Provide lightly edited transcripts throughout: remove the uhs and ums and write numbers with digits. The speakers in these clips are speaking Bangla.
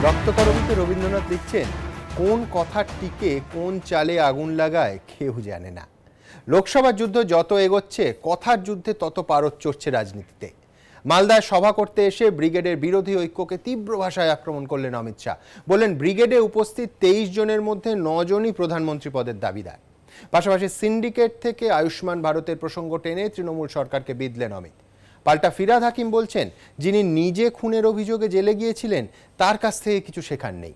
রক্তকরবীতে রবীন্দ্রনাথ লিখছেন, কোন কথার টিকে কোন চালে আগুন লাগায় কেউ জানে না। লোকসভার যুদ্ধ যত এগোচ্ছে কথার যুদ্ধে তত পারদ চড়ছে রাজনীতিতে। মালদায় সভা করতে এসে ব্রিগেডের বিরোধী ঐক্যকে তীব্র ভাষায় আক্রমণ করলেন অমিত শাহ। বললেন, ব্রিগেডে উপস্থিত 23 জনের মধ্যে 9 জনই প্রধানমন্ত্রী পদের দাবিদার। পাশাপাশি সিন্ডিকেট থেকে আয়ুষ্মান ভারতের প্রসঙ্গ টেনে তৃণমূল সরকারকে বিঁধলেন অমিত। পাল্টা ফিরহাদ হাকিম বলছেন, যিনি নিজে খুনের অভিযোগে জেলে গিয়েছিলেন তার কাছ থেকে কিছু শেখার নেই।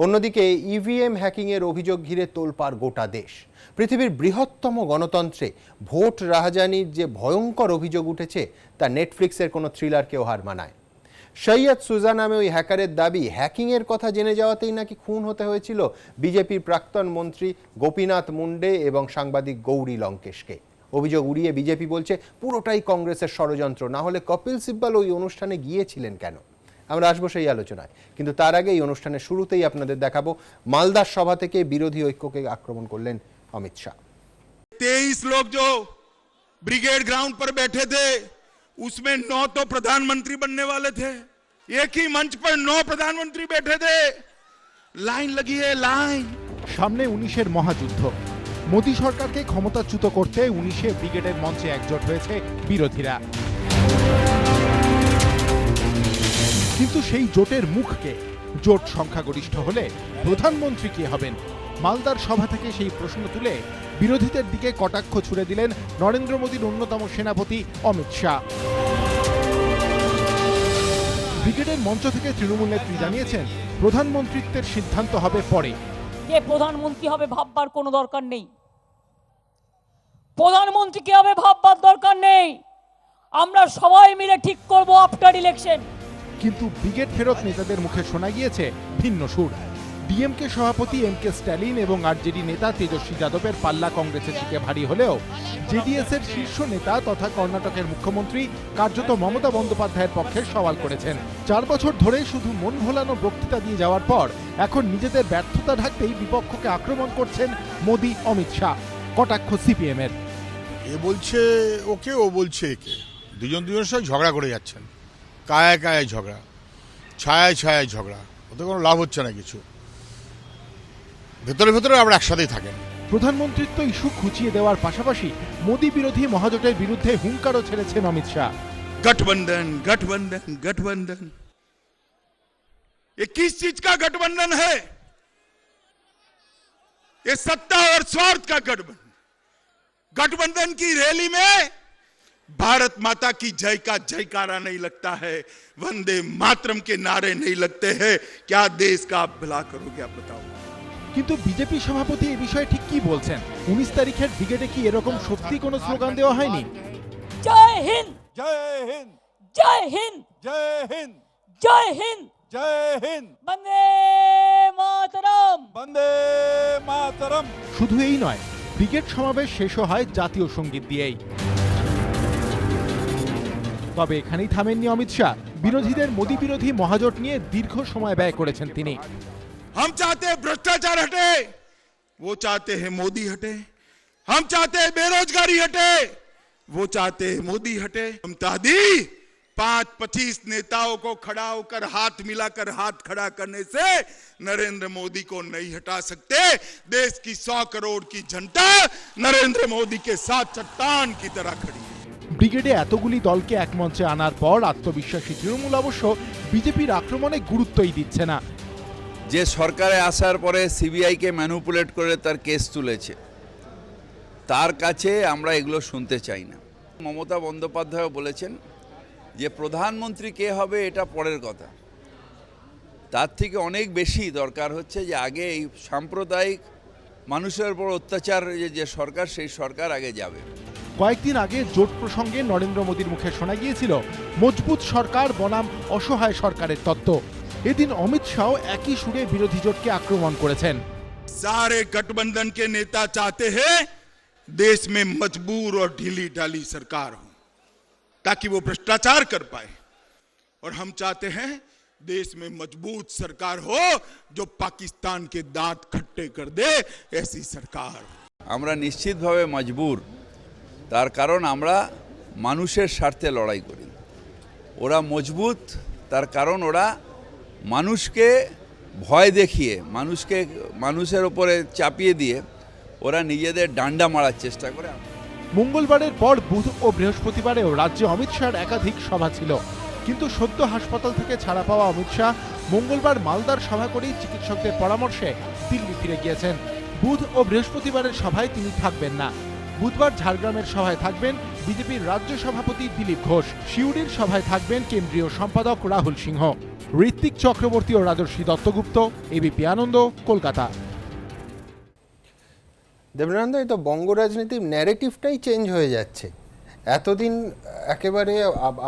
অন্যদিকে ইভিএম হ্যাকিংয়ের অভিযোগ ঘিরে তোলপাড় গোটা দেশ। পৃথিবীর বৃহত্তম গণতন্ত্রে ভোট রাহাজানির যে ভয়ঙ্কর অভিযোগ উঠেছে তা নেটফ্লিক্সের কোনো থ্রিলারকেও হার মানায়। সৈয়দ সুজা নামে ওই হ্যাকারের দাবি, হ্যাকিংয়ের কথা জেনে যাওয়াতেই নাকি খুন হতে হয়েছিল বিজেপির প্রাক্তন মন্ত্রী গোপীনাথ মুন্ডে এবং সাংবাদিক গৌরী লঙ্কেশকে। অভিযোগ উড়িয়ে বিজেপি বলছে পুরোটাই কংগ্রেসের ষড়যন্ত্র, না হলে কপিল সিব্বল ওই অনুষ্ঠানে গিয়েছিলেন কেন? আমরা আসবো সেই আলোচনায়, কিন্তু তার আগে এই অনুষ্ঠানের শুরুতেই আপনাদের দেখাবো মালদার সভা থেকে বিরোধী ঐক্যকে আক্রমণ করলেন অমিত শাহ। 23 लोग जो ब्रिगेड ग्राउंड पर बैठे थे उसमें 9 तो प्रधानमंत्री बनने वाले थे। एक ही मंच पर 9 प्रधानमंत्री बैठे थे। लाइन लगी है, लाइन। সামনে 19-এর মহাযুদ্ধ। মোদী সরকারকে ক্ষমতাচ্যুত করতে 19-এ ব্রিগেডের মঞ্চে একজোট হয়েছে বিরোধীরা। কিন্তু সেই জোটের মুখকে, জোট সংখ্যাগরিষ্ঠ হলে প্রধানমন্ত্রী কে হবেন? মালদার সভা থেকে সেই প্রশ্ন তুলে বিরোধীদের দিকে কটাক্ষ ছুড়ে দিলেন নরেন্দ্র মোদীর অন্যতম সেনাপতি অমিত শাহ। ব্রিগেডের মঞ্চ থেকে তৃণমূল নেত্রী জানিয়েছেন, প্রধানমন্ত্রিত্বের সিদ্ধান্ত হবে পরে। কে প্রধানমন্ত্রী হবে ভাববার কোনো দরকার নেই। প্রধানমন্ত্রী কে হবে ভাববার দরকার নেই। আমরা সবাই মিলে ঠিক করব আফটার ইলেকশন। কিন্তু ব্রিগেড ফেরত নেতাদের মুখে শোনা গিয়েছে ভিন্ন সুর। ডিএমকে সভাপতি এমকে স্ট্যালিন এবং আরজেডি নেতা তেজস্বী যাদবের পাল্লা কংগ্রেসের দিকে ভারী হলেও জেডিএস এর শীর্ষ নেতা তথা কর্ণাটকের মুখ্যমন্ত্রী কার্যত মমতা বন্দ্যোপাধ্যায়ের পক্ষে সওয়াল করেছেন। 4 বছর ধরে শুধু মন ভোলানো বক্তৃতা দিয়ে যাওয়ার পর এখন নিজেদের ব্যর্থতা ঢাকতেই বিপক্ষকে আক্রমণ করছেন মোদী অমিত শাহ। কটাক্ষ সিপিএম এর। এ বলছে ওকে, ও বলছে একে, দুজনের সঙ্গে ঝগড়া করে যাচ্ছেন। কায়ায় কায়ায় ঝগড়া, ছায়ায় ছায়ায় ঝগড়া, ওতে কোনো লাভ হচ্ছে না কিছু। ভেতরে ভেতরে আমরা একসাথেই থাকেন। প্রধানমন্ত্রিত্ব ইস্যু খুঁচিয়ে দেওয়ার পাশাপাশি মোদী বিরোধী মহাজোটের বিরুদ্ধে হুঙ্কারও ছেড়েছেন অমিত শাহ। गठबंधन गठबंधन गठबंधन, ये किस चीज का गठबंधन है? ये सत्ता और स्वार्थ का गठबंधन। गठबंधन की रैली में भारत माता की जय का जयकारा नहीं लगता है, वंदे मातरम के नारे नहीं लगते हैं। क्या देश का आप भला करोगे आप बताओ। কিন্তু বিজেপি সভাপতি এই বিষয়ে ঠিক কি বলছেন? 19 তারিখের ব্রিগেডে কি এরকম সত্যি কোনো স্লোগান দেওয়া হয়নি? জয় হিন্দ, জয় হিন্দ, জয় হিন্দ, জয় হিন্দ, জয় হিন্দ, জয় হিন্দ, বন্দে মাতরম। বন্দে মাতরম। শুধু এই নয়, ব্রিগেড সমাবেশ শেষও হয় জাতীয় সঙ্গীত দিয়েই। তবে এখানেই থামেননি অমিত শাহ। বিরোধীদের মোদী বিরোধী মহাজোট নিয়ে দীর্ঘ সময় ব্যয় করেছেন তিনি। हम चाहते हैं भ्रष्टाचार हटे, वो चाहते हैं मोदी हटे। हम चाहते हैं बेरोजगारी हटे, वो चाहते हैं मोदी हटे। ममता दी 5-25 नेताओं को खड़ा होकर हाथ मिलाकर हाथ खड़ा करने से नरेंद्र मोदी को नहीं हटा सकते। देश की 100 करोड़ की जनता नरेंद्र मोदी के साथ चट्टान की तरह खड़ी है। ব্রিগেডে এতগুলি দলকে এক মঞ্চে আনার পর আত্মবিশ্বাসী তৃণমূল অবশ্য বিজেপির আক্রমণে গুরুত্বই দিচ্ছে না। যে সরকারে আসার পরে সিবিআইকে ম্যানিপুলেট করে তার কেস তুলেছে, তার কাছে আমরা এগুলো শুনতে চাই না। মমতা বন্দ্যোপাধ্যায় বলেছেন যে প্রধানমন্ত্রী কে হবে এটা পরের কথা, তার থেকে অনেক বেশি দরকার হচ্ছে যে আগে এই সাম্প্রদায়িক মানুষের উপর অত্যাচার যে সরকার, সেই সরকার আগে যাবে। কয়েকদিন আগে জোট প্রসঙ্গে নরেন্দ্র মোদীর মুখে শোনা গিয়েছিল মজবুত সরকার বনাম অসহায় সরকারের তত্ত্ব। এদিন অমিত শাহ একই সুরে বিরোধী জোটকে আক্রমণ করেছেন। सारे गठबंधन के नेता चाहते हैं देश में मजबूर और ढीली ढाली सरकार हो ताकि वो भ्रष्टाचार कर पाए, और हम चाहते हैं देश में मजबूत सरकार हो जो पाकिस्तान के दांत खट्टे कर दे, ऐसी सरकार। আমরা নিশ্চিতভাবে মজবুর, তার কারণ আমরা মানুষের স্বার্থে লড়াই করি। ওরা মজবুত, তার কারণ ওরা মানুষকে ভয় দেখিয়ে মানুষের ওপরে চাপিয়ে দিয়ে ওরা নিজেদের ডান্ডা মারার চেষ্টা করে। মঙ্গলবারের পর বুধ ও বৃহস্পতিবারেও রাজ্যে অমিত শাহর একাধিক সভা ছিল, কিন্তু সদ্য হাসপাতাল থেকে ছাড়া পাওয়া অমিত শাহ মঙ্গলবার মালদার সভা করেই চিকিৎসকদের পরামর্শে দিল্লি ফিরে গিয়েছেন। বুধ ও বৃহস্পতিবারের সভায় তিনি থাকবেন না। বুধবার ঝাড়গ্রামের সভায় থাকবেন বিজেপির রাজ্য সভাপতি দিলীপ ঘোষ, সিউড়ির সভায় থাকবেন কেন্দ্রীয় সম্পাদক রাহুল সিংহ। ঋত্বিক চক্রবর্তী ও রাজর্ষি দত্তগুপ্ত, এবিপি আনন্দ, কলকাতা। দেবানন্দ, এই তো বঙ্গ রাজনীতির ন্যারেটিভটাই চেঞ্জ হয়ে যাচ্ছে। এতদিন একেবারে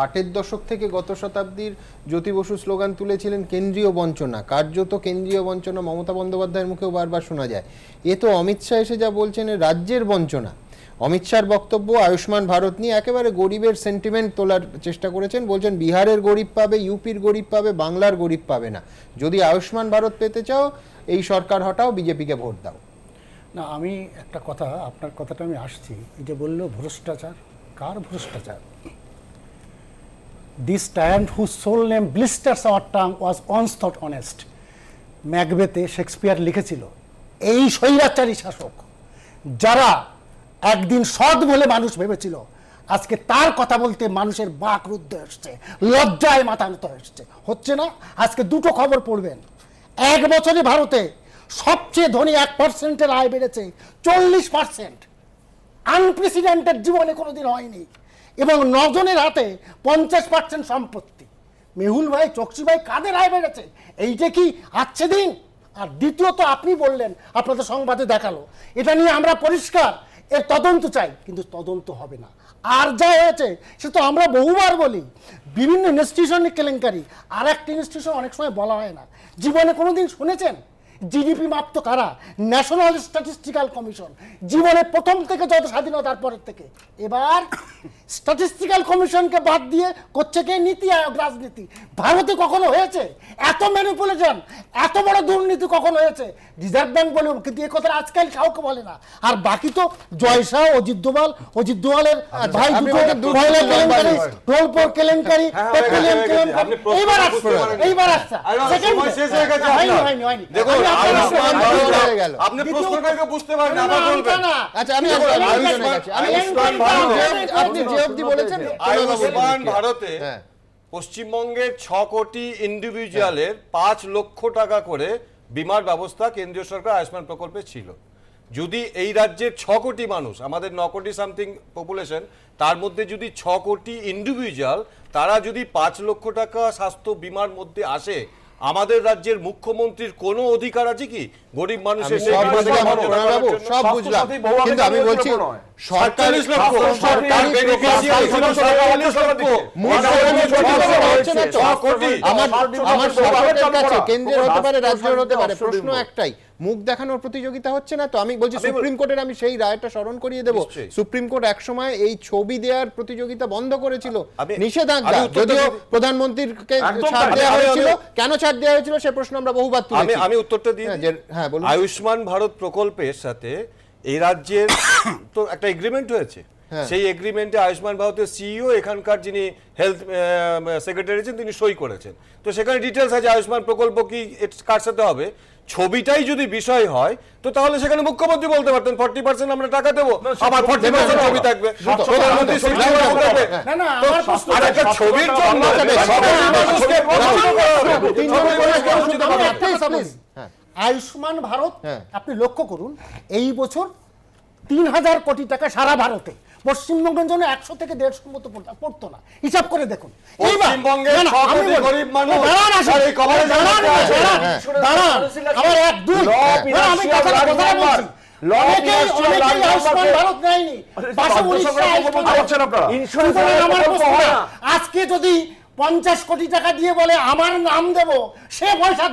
8-এর দশক থেকে গত শতাব্দীর জ্যোতি বসু স্লোগান তুলেছিলেন কেন্দ্রীয় বঞ্চনা, কার্যত কেন্দ্রীয় বঞ্চনা মমতা বন্দ্যোপাধ্যায়ের মুখেও বারবার শোনা যায়। এ তো অমিত শাহ এসে যা বলছেন রাজ্যের বঞ্চনা। অমিত শাহর বক্তব্য আয়ুষ্মান ভারত নিয়ে একেবারে গরিবের সেন্টিমেন্ট তোলার চেষ্টা করেছেন, বলছেন বিহারের গরিব পাবে, ইউপির গরিব পাবে, বাংলার গরিব পাবে না। যদি আয়ুষ্মান ভারত পেতে চাও এই সরকার হটাও, বিজেপিকে ভোট দাও। না, আমি একটা কথা, আপনার কথাটা আমি আসছি, এই যে বললো ভ্রষ্টাচার, কার ভ্রষ্টাচার? This tyrant whose sole name blisters our tongue was once thought honest. ম্যাকবেথে শেক্সপিয়ার লিখেছিল, এই স্বৈরাচারী শাসক যারা একদিন সৎ বলে মানুষ ভেবেছিল, আজকে তার কথা বলতে মানুষের বাক রুদ্ধ হচ্ছে, লজ্জায় মাথা নত হচ্ছে না। আজকে দুটো খবর পড়বেন। 1 বছরে ভারতে সবচেয়ে ধনী 1%-এর আয় বেড়েছে 40%, আনপ্রেসিডেন্টেড, জীবনে কোনোদিন হয়নি। এবং 9 জনের হাতে 50% সম্পত্তি। মেহুল ভাই, চকসি ভাই, কাদের আয় বেড়েছে? এইটা কি আচ্ছে দিন? আর দ্বিতীয়ত, আপনি বললেন, আপনাদের সংবাদে দেখালো, এটা নিয়ে আমরা পরিষ্কার, এর তদন্ত চাই, কিন্তু তদন্ত হবে না। আর যা হয়েছে সে তো আমরা বহুবার বলি, বিভিন্ন ইনস্টিটিউশনের কেলেঙ্কারি। আর একটা ইনস্টিটিউশন অনেক সময় বলা হয় না। জীবনে কোনোদিন শুনেছেন জিডিপি মাপতো কারা? National statistical commission. জীবনে প্রথম থেকে যত স্বাধীনতার পরের থেকে। এবার স্ট্যাটিস্টিক্যাল কমিশনকে বাদ দিয়ে করছে কে? নীতি আয়োগ, রাজনীতি। ভারতে কখনো হয়েছে এত ম্যানিপুলেশন, এত বড় দুর্নীতি কখনো হয়েছে? রিজার্ভ ব্যাংক বলে, কিন্তু এ কথা আজকাল কাউকে বলে না। আর বাকি তো জয় শাহ, অজিত দোভালের ভাই দুটো মহিলা কেলেঙ্কারি, টোলপোর কেলেঙ্কারি, পেট্রোলিয়াম কেলেঙ্কারি। এইবার আসছে হয়নি। আপনি প্রশ্নটাকে বুঝতে পারেন না, আচ্ছা, আমি আপনি যে অবধি বলেছেন, আয়ুষ্মান ভারতে পশ্চিমবঙ্গের 6 কোটি ইন্ডিভিজুয়ালের 5 লক্ষ টাকা করে বিমার ব্যবস্থা কেন্দ্রীয় সরকার আয়ুষ্মান প্রকল্পে ছিল। যদি এই রাজ্যের 6 কোটি মানুষ, আমাদের 9 কোটি সামথিং পপুলেশন, তার মধ্যে যদি 6 কোটি ইন্ডিভিজুয়াল, তারা যদি 5 লক্ষ টাকা স্বাস্থ্য বিমার মধ্যে আসে, আমাদের রাজ্যের মুখ্যমন্ত্রীর কোনো অধিকার আছে কি গরিব মানুষের? সব বুঝলাম, কিন্তু আমি বলছি কেন্দ্রের হতে পারে, রাজ্যের হতে পারে, প্রশ্ন একটাই, মুখ দেখানোর প্রতিযোগিতা হচ্ছে না তো? আমি বলছি সুপ্রিম কোর্টের, আমি সেই রায়টা স্মরণ করিয়ে দেবো। সুপ্রিম কোর্ট একসময় এই ছবি দেওয়ার প্রতিযোগিতা বন্ধ করেছিল, নিষেধাজ্ঞা, যদিও প্রধানমন্ত্রীকে ছাড় দেওয়া হয়েছিল। কেন ছাড় দেওয়া হয়েছিল সে প্রশ্ন আমরা বহুবার তুলেছি। আমি উত্তরটা দিই। হ্যাঁ, বলুন। আয়ুষ্মান ভারত প্রকল্পের সাথে এই রাজ্যের তো একটা এগ্রিমেন্ট হয়েছে। সেই এগ্রিমেন্টে আয়ুষ্মান ভারতের সিইও, এখানকার যিনি হেলথ সেক্রেটারি আছেন, তিনি সই করেছেন। তো সেখানে ডিটেলস আছে আয়ুষ্মান প্রকল্প কি, কার সাথে হবে। ছবিটাই যদি বিষয় হয় তো তাহলে সেখানে মুখ্যমন্ত্রী বলতে পারতেন 40% আমরা টাকা দেবো, আবার 40% ছবি থাকবে, প্রধানমন্ত্রী ছবির জন্য আয়ুষ্মান ভারত আপনি লক্ষ্য করুন, এই বছর 3000 কোটি টাকা সারা ভারতে, পশ্চিমবঙ্গের জন্য 100 থেকে 150 মতো পড়তো না। হিসাব করে দেখুন। আজকে যদি 50 কোটি টাকা দিয়ে বলে আমার নাম দেব, সে পয়সা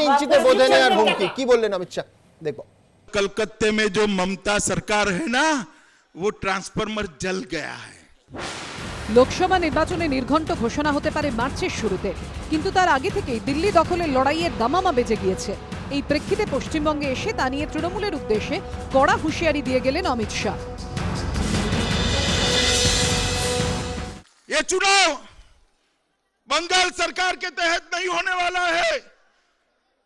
ইঞ্চিতে বোঝে নেওয়ার হুমকি। কি বললেন অমিত শাহ? দেখবো। कलकत्ते में जो ममता सरकार है ना, वो ट्रांसफार्मर जल गया है। লোকসভা নির্বাচনে নির্ঘণ্ট ঘোষণা হতে পারে মার্চের শুরুতে, কিন্তু তার আগে থেকেই দিল্লি দখলের লড়াইয়ের দামামা বেজে গিয়েছে। এই প্রেক্ষিতে পশ্চিমবঙ্গে এসে তা নিয়ে তৃণমূলের উদ্দেশ্যে কড়া হুঁশিয়ারি দিয়ে গেলেন অমিত শাহ। ये चुनाव बंगाल सरकार के तहत नहीं होने वाला है,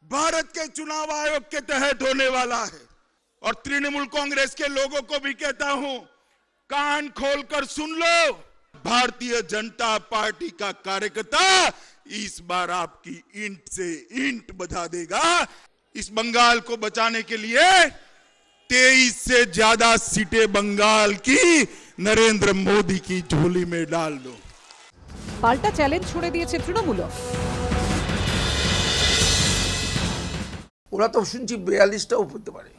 भारत के चुनाव आयोग के तहत होने वाला है। और तृणमूल कांग्रेस के लोगों को भी कहता हूं, कान खोलकर सुन लो, भारतीय जनता पार्टी का कार्यकर्ता इस बार आपकी ईंट से ईंट बजा देगा। इस बंगाल को बचाने के लिए 23 से ज्यादा सीटें बंगाल की नरेंद्र मोदी की झोली में डाल दो। পাল্টা চ্যালেঞ্জ ছুড়ে দিয়েছে তৃণমূল। ওরা তো শুনছি 42টাও হতে পারে।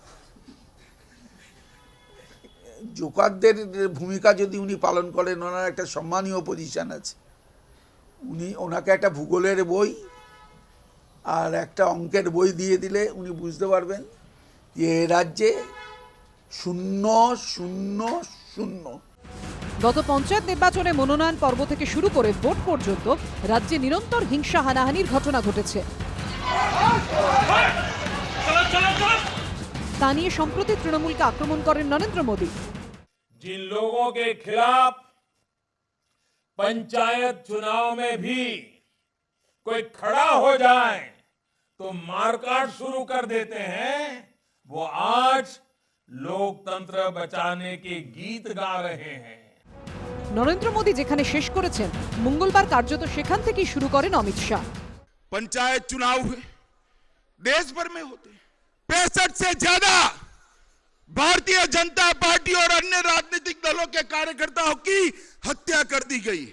জোকারদের ভূমিকা যদি উনি পালন করেন, ওনার একটা সম্মানীয় পজিশন আছে, ওনাকে একটা ভূগোলের বই আর একটা অঙ্কের বই দিয়ে দিলে উনি বুঝতে পারবেন যে এ রাজ্যে 0 0 0। গত পঞ্চায়েত নির্বাচনে মনোনয়ন পর্ব থেকে শুরু করে ভোট পর্যন্ত রাজ্যে নিরন্তর হিংসা হানাহানির ঘটনা ঘটেছে। তা নিয়ে সম্প্রতি তৃণমূলকে আক্রমণ করেন নরেন্দ্র মোদী। जिन लोगों के खिलाफ पंचायत चुनाव में भी कोई खड़ा हो जाए तो मारकाट शुरू कर देते हैं, वो आज लोकतंत्र बचाने के गीत गा रहे हैं। নরেন্দ্র মোদী যেখানে শেষ করেছেন, মঙ্গলবার কার্যত সেখান থেকেই শুরু করেন অমিত শাহ। पंचायत चुनाव हुए देश भर में होते 65 से ज्यादा भारतीय जनता पार्टी और अन्य राजनीतिक दलों के कार्यकर्ताओं की हत्या कर दी गई।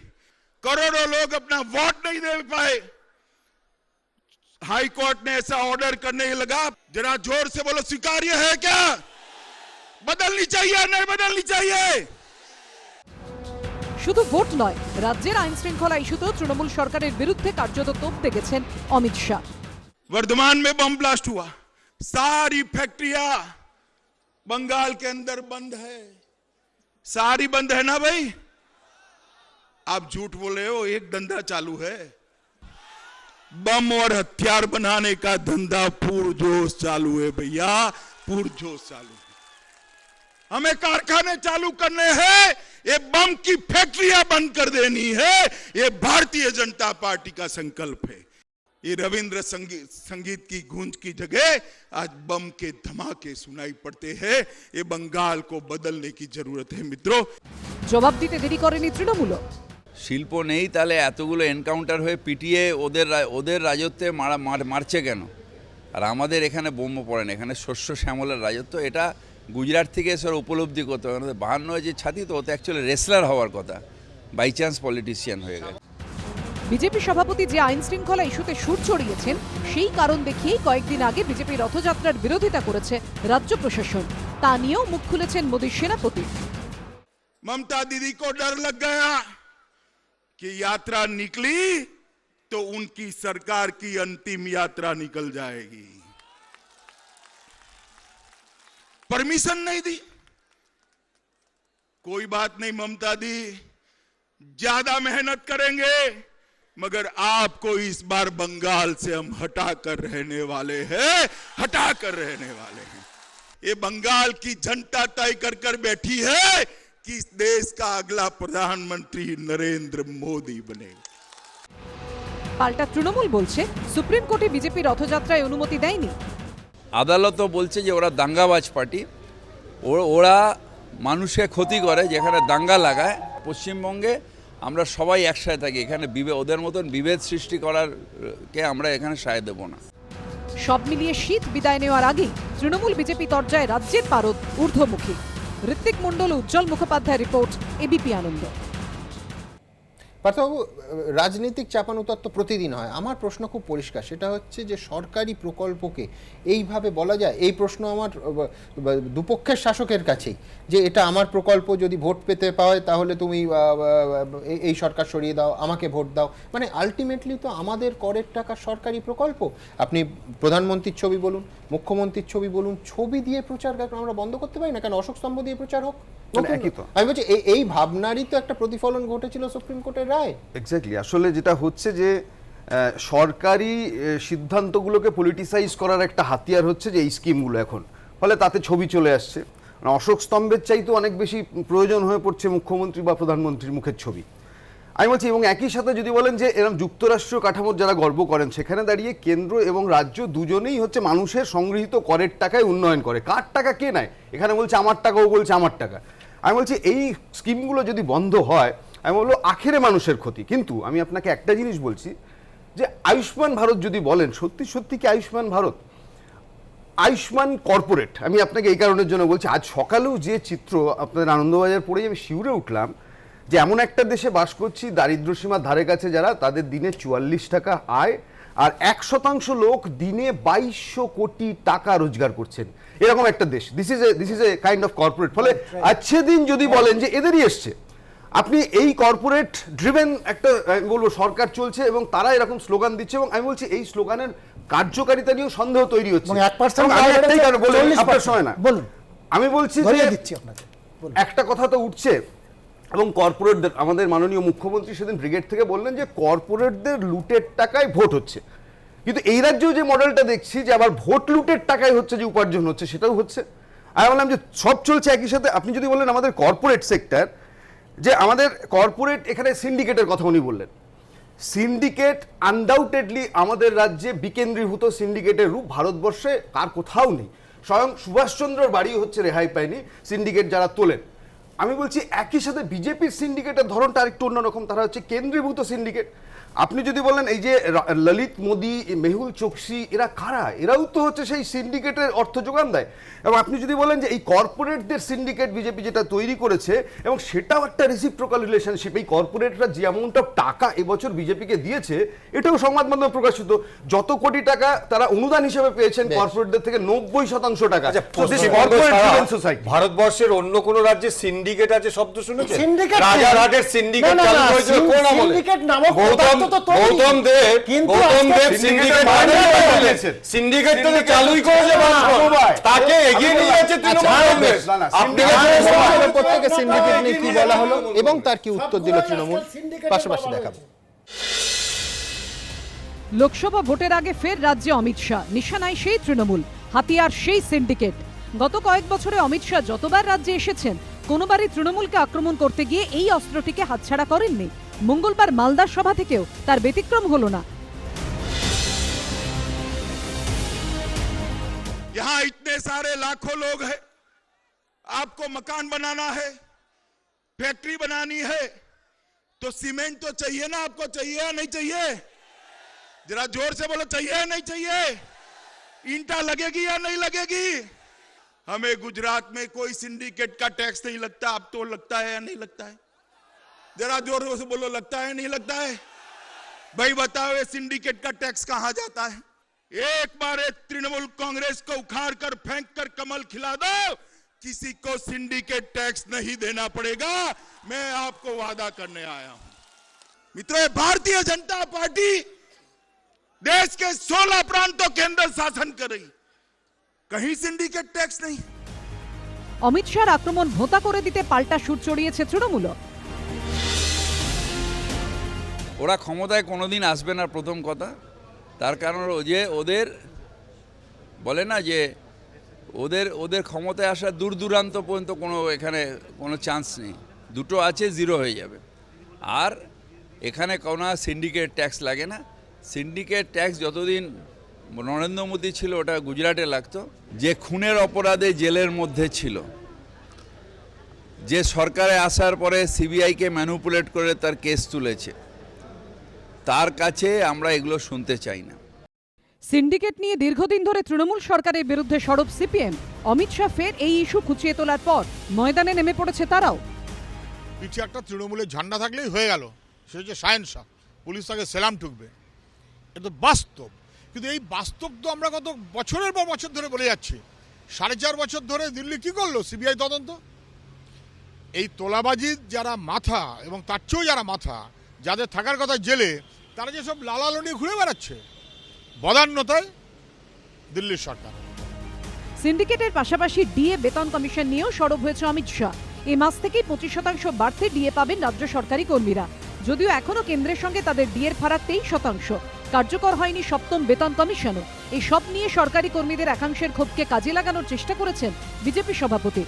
करोड़ों लोग अपना वोट नहीं दे पाए। हाई कोर्ट ने ऐसा ऑर्डर करने लगा, जरा जोर से बोलो, स्वीकार्य है क्या? बदलनी चाहिए, नहीं बदलनी चाहिए? শুধু ভোট নয়, রাজ্যের আইন শৃঙ্খলা ইস্যুতেও তৃণমূল সরকারের বিরুদ্ধে কার্যত তোপ দেখেছেন অমিত শাহ। वर्धमान में बम ब्लास्ट हुआ, सारी फैक्ट्रियां बंगाल के अंदर बंद है, सारी बंद है ना भाई? आप झूठ बोले हो, एक धंधा चालू है, बम और हथियार बनाने का धंधा पूरजोश चालू है भैया, पूरजोश चालू है। हमें कारखाने चालू करने हैं, ये बम की फैक्ट्रियां बंद कर देनी है, ये भारतीय जनता पार्टी का संकल्प है। ये रविंद्र संगीत की गूंज की जगह आज बम के धमाके सुनाई पड़ते हैं। ये बंगाल को बदलने की जरूरत है मित्रों। জবাব দিতে দেরি করেনি তৃণমূল। শিল্প নেই, তাহলে এতগুলো এনকাউন্টার হয়ে পিটিয়ে ওদের রাজত্বে মারছে কেন? আর আমাদের এখানে বোম পড়ে না, এখানে শস্য শ্যামলের রাজত্ব। এটা গুজরাট থেকে এসে উপলব্ধি করতে হবে। 52 যে ছাতি, তো ওতে অ্যাকচুয়ালি রেসলার হওয়ার কথা, বাই চান্স পলিটিশিয়ান হয়ে গেছে। বিজেপি সভাপতি যে আইন শৃঙ্খলা ইস্যুতে সুর চড়িয়েছেন, সেই কারণ দেখিয়েই কয়েকদিন আগে বিজেপি রথযাত্রার বিরোধিতা করেছে রাজ্য প্রশাসন। তা নিয়েও মুখ খুলেছেন মোদীর সেনাপতি। ममता दीदी को डर लग गया कि यात्रा निकली तो उनकी सरकार की अंतिम यात्रा निकल जाएगी। परमिशन नहीं दी। कोई बात नहीं ममता दी, ज्यादा मेहनत करेंगे, मगर आपको इस बार बंगाल से हम हटा कर रहने वाले हैं, हटा कर रहने वाले हैं। ये बंगाल की जनता तय कर बैठी है कि इस देश का अगला प्रधानमंत्री नरेंद्र मोदी बनेगा। পাল্টা তৃণমূল বলছে সুপ্রিম কোর্টে বিজেপি রথযাত্রায় অনুমতি দেয়নি। আদালতও বলছে যে ওরা দাঙ্গাবাজ পার্টি, ওরা মানুষকে ক্ষতি করে, যেখানে দাঙ্গা লাগায়। পশ্চিমবঙ্গে আমরা সবাই একসাথে থাকি, এখানে ওদের মতন বিভেদ সৃষ্টি কে আমরা এখানে সায় দেব না। সব মিলিয়ে শীত বিদায় নেওয়ার আগেই তৃণমূল বিজেপি তরজায় রাজ্যের পারদ ঊর্ধ্বমুখী। ঋত্বিক মণ্ডল, উজ্জ্বল মুখোপাধ্যায় রিপোর্ট, এবিপি আনন্দ। পার্থবাবু, রাজনৈতিক চাপানুতর তো প্রতিদিন হয়। আমার প্রশ্ন খুব পরিষ্কার, সেটা হচ্ছে যে সরকারি প্রকল্পকে এইভাবে বলা যায়? এই প্রশ্ন আমার দুপক্ষের শাসকের কাছেই, যে এটা আমার প্রকল্প, যদি ভোট পেতে পাওয়া তাহলে তুমি এই সরকার সরিয়ে দাও, আমাকে ভোট দাও। মানে আলটিমেটলি তো আমাদের করের টাকা সরকারি প্রকল্প। আপনি প্রধানমন্ত্রীর ছবি বলুন, মুখ্যমন্ত্রীর ছবি বলুন, ছবি দিয়ে প্রচার আমরা বন্ধ করতে পারি না কেন? অশোক স্তম্ভ দিয়ে প্রচার হোক। আমি বলছি এই ভাবনারই তো একটা প্রতিফলন ঘটেছিল সুপ্রিম কোর্টের রায়। এক্স্যাক্টলি। আসলে যেটা হচ্ছে যে সরকারি সিদ্ধান্তগুলোকে পলিটিসাইজ করার একটা হাতিয়ার হচ্ছে যে এই স্কিমগুলো এখন, ফলে তাতে ছবি চলে আসছে। অশোক স্তম্ভের চাইতে অনেক বেশি প্রয়োজন হয়ে পড়ছে মুখ্যমন্ত্রী বা প্রধানমন্ত্রীর মুখের ছবি। আমি বলছি, এবং একই সাথে যদি বলেন যে এরকম যুক্তরাষ্ট্রীয় কাঠামোর যারা গর্ব করেন, সেখানে দাঁড়িয়ে কেন্দ্র এবং রাজ্য দুজনেই হচ্ছে মানুষের সংগৃহীত করের টাকায় উন্নয়ন করে। কার টাকা কে নেয়? এখানে বলছে আমার টাকা, ও বলছে আমার টাকা। আমি বলছি এই স্কিমগুলো যদি বন্ধ হয়, আমি বলবো আখেরে মানুষের ক্ষতি। কিন্তু আমি আপনাকে একটা জিনিস বলছি যে আয়ুষ্মান ভারত যদি বলেন, সত্যি সত্যি কি আয়ুষ্মান ভারত? আয়ুষ্মান কর্পোরেট, আমি আপনাকে এই কারণের জন্য বলছি, আজ সকালেও যে চিত্র আপনাদের আনন্দবাজার পড়েই আমি শিউরে উঠলাম যে এমন একটা দেশে বাস করছি দারিদ্র্যসীমার ধারে কাছে যারা, তাদের দিনে 44 টাকা আয়, আর 1% লোক দিনে 2200 কোটি টাকা রোজগার করছেন। এরকম একটা দেশ। This is a kind of corporate. ফলে আজকে দিন যদি বলেন যে এদেরই এসছে, আপনি এই কর্পোরেট ড্রিভেন একটা বলবো সরকার চলছে এবং তারা এরকম স্লোগান দিচ্ছে, এবং আমি বলছি এই স্লোগানের কার্যকারিতা নিয়েও সন্দেহ তৈরি হচ্ছে। আমি বলছি যে একটা কথা তো উঠছে, এবং কর্পোরেটদের, আমাদের মাননীয় মুখ্যমন্ত্রী সেদিন ব্রিগেড থেকে বললেন যে কর্পোরেটদের লুটের টাকায় ভোট হচ্ছে। কিন্তু এই রাজ্যেও যে মডেলটা দেখছি যে আবার ভোট লুটের টাকায় হচ্ছে যে উপার্জন হচ্ছে, সেটাও হচ্ছে। আমি বললাম যে সব চলছে একই সাথে। আপনি যদি বলেন আমাদের কর্পোরেট সেক্টর, যে আমাদের কর্পোরেট, এখানে সিন্ডিকেটের কথা উনি বললেন, সিন্ডিকেট আনডাউটেডলি আমাদের রাজ্যে বিকেন্দ্রীভূত সিন্ডিকেটের রূপ ভারতবর্ষে আর কোথাও নেই। স্বয়ং সুভাষচন্দ্রর বাড়ি হচ্ছে রেহাই পায়নি সিন্ডিকেট যারা তোলেন। আমি বলছি একই সাথে বিজেপির সিন্ডিকেটের ধরনটা আরেকটু অন্যরকম, তারা হচ্ছে কেন্দ্রীভূত সিন্ডিকেট। আপনি যদি বলেন এই যে ললিত মোদি, মেহুল চোকসি, এরা কারা? এরাও তো হচ্ছে সেই সিন্ডিকেটের অর্থ যোগান দেয়। এবং আপনি যদি বলেন যে এই কর্পোরেটদের সিন্ডিকেট বিজেপি যেটা তৈরি করেছে, এবং সেটাও একটা রেসিপ্রোকাল রিলেশনশিপ। এই কর্পোরেটরা যে অ্যামাউন্ট অফ টাকা এবছর বিজেপিকে দিয়েছে, এটাও সংবাদ মাধ্যমে প্রকাশিত। যত কোটি টাকা তারা অনুদান হিসেবে পেয়েছেন কর্পোরেটদের থেকে, 90% টাকা। ভারতবর্ষের অন্য কোন রাজ্যে সিন্ডিকেট আছে শব্দ শুনেছেন? রাজারহাটের সিন্ডিকেট চালু হয়েছিল কোন আমলে? গৌতম দেব সিন্ডিকেট তো চালুই করেছে, তাকে এগিয়ে নিয়ে যাচ্ছে তৃণমূল কংগ্রেস। প্রত্যেকে সিন্ডিকেট নিয়ে কি বলা হলো এবং তার কি উত্তর দিল তৃণমূল, পাশাপাশি দেখাবো। লোকসভা ভোটের আগে ফের রাজ্যে অমিত শাহ, নিশানায় সেই তৃণমূল, হাতিয়ার সেই সিন্ডিকেট। গত কয়েক বছরে অমিত শাহ যতবার রাজ্যে এসেছেন, কোনোবারই তৃণমূলকে আক্রমণ করতে গিয়ে এই অস্ত্রটিকে হাতছাড়া করেননি। মঙ্গলবার মালদার সভা থেকেও তার ব্যতিক্রম হলো না। यहाँ इतने सारे लाखों लोग हैं, आपको मकान बनाना है, फैक्ट्री बनानी है, तो सीमेंट तो चाहिए ना? आपको चाहिए या नहीं चाहिए? जरा जोर से बोलो, चाहिए या नहीं चाहिए? ईंटा लगेगी या नहीं लगेगी? हमें गुजरात में कोई सिंडिकेट का टैक्स नहीं लगता, अब तो लगता है या नहीं लगता है? जरा जोर से बोलो, लगता है नहीं लगता है? भाई बताओ, ये सिंडिकेट का टैक्स कहां जाता है? एक बार तृणमूल कांग्रेस को उखाड़ कर फेंक कर कमल खिला दो, किसी को सिंडिकेट टैक्स नहीं देना पड़ेगा। मैं आपको वादा करने आया हूं। मित्रों, भारतीय जनता पार्टी देश के 16 प्रांतों के अंदर शासन कर रही, कहीं सिंडिकेट टैक्स नहीं। অমিত শাহর আক্রমণ ভোঁতা করে দিতে পাল্টা সুর চড়িয়েছে তৃণমূল। ওরা ক্ষমতায় কোনোদিন আসবে না, প্রথম কথা। তার কারণ যে ওদের বলে না যে ওদের ক্ষমতায় আসা দূর দূরান্ত পর্যন্ত কোনো এখানে কোনো চান্স নেই। দুটো আছে, জিরো হয়ে যাবে। আর এখানে কোনো সিন্ডিকেট ট্যাক্স লাগে না। সিন্ডিকেট ট্যাক্স যতদিন নরেন্দ্র মোদী ছিল, ওটা গুজরাটে লাগতো। যে খুনের অপরাধে জেলের মধ্যে ছিল, যে সরকারে আসার পরে সিবিআইকে ম্যানুপুলেট করে তার কেস তুলেছে, তার কাছে আমরা এগুলো শুনতে চাই না। সিন্ডিকেট নিয়ে দীর্ঘদিন ধরে তৃণমূল সরকারের বিরুদ্ধে সরব সিপিএম। অমিত শাহ ফের এই ইস্যু খুঁচিয়ে তোলার পর ময়দানে নেমে পড়েছে তারাও। পিছিয়ে একটা তৃণমূলের ঝান্ডা থাকলেই হয়ে গেল, সে হচ্ছে শাহেনশাহ, পুলিশ তাকে সেলাম ঠুকবে। এটা বাস্তব। কিন্তু এই বাস্তব তো আমরা গত বছরের পর বছর ধরে বলে যাচ্ছি। 4.5 বছর ধরে দিল্লি কি করলো? সিবিআই তদন্ত। এই তোলাবাজির যারা মাথা, এবং তার চেয়েও যারা মাথা, যাদের থাকার কথা জেলে, তারা যে সব লালালো নিয়ে ঘুরে বেড়াচ্ছে বদান্যতায় দিল্লির সরকার। সিন্ডিকেটের পাশাপাশি ডিএ বেতন কমিশন নিয়েও সরব হয়েছে অমিত শাহ। এই মাস থেকেই 25% বাড়তে ডিএ পাবেন রাজ্য সরকারি কর্মীরা। যদিও এখনো কেন্দ্রের সঙ্গে তাদের ডিএর ফারাক 23%। কার্যকর হয়নি সপ্তম বেতন কমিশনও। এই সব নিয়ে সরকারি কর্মীদের একাংশের ক্ষোভকে কাজে লাগানোর চেষ্টা করেছেন বিজেপি সভাপতি।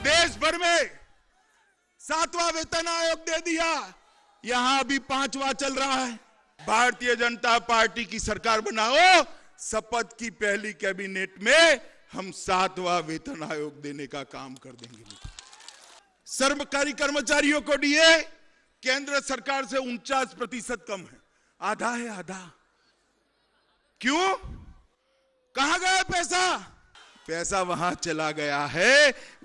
देश भर में 7वां वेतन आयोग दे दिया, यहां भी 5वां चल रहा है। भारतीय जनता पार्टी की सरकार बनाओ, शपथ की पहली कैबिनेट में हम 7वां वेतन आयोग देने का काम कर देंगे। सरकारी कर्मचारियों को डीए केंद्र सरकार से 49% कम है, आधा है आधा। क्यों? कहां गया पैसा? पैसा वहां चला गया है,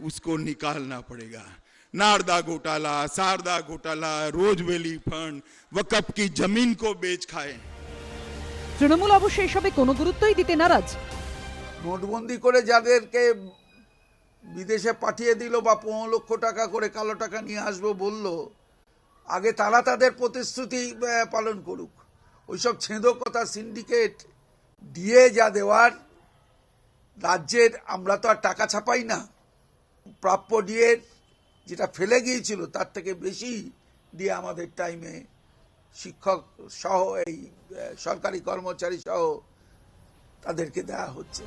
उसको निकालना पड़ेगा। नारदा घोटाला, शारदा घोटाला, रोजवेली फंड, वकफ की जमीन को बेच खाए। তৃণমূল অবশ্য এসবে কোনো গুরুত্বই দিতে নারাজ। নোটবন্দি করে যাদেরকে বিদেশে পাঠিয়ে দিল বা 15 লক্ষ টাকা করে কালো টাকা নিয়ে আসবো বলল, আগে তারা তাদের প্রতিশ্রুতি পালন করুক। ওইসব ছেঁদকতা সিন্ডিকেট দিয়ে যা দেওয়ার, রাজ্যের আমরা তো আর টাকা ছাপাই না, প্রাপ্য দিয়ে যেটা ফেলে গিয়েছিল তার থেকে বেশি দিয়ে আমাদের টাইমে শিক্ষক সহ এই সরকারি কর্মচারী সহ তাদেরকে দেওয়া হচ্ছে।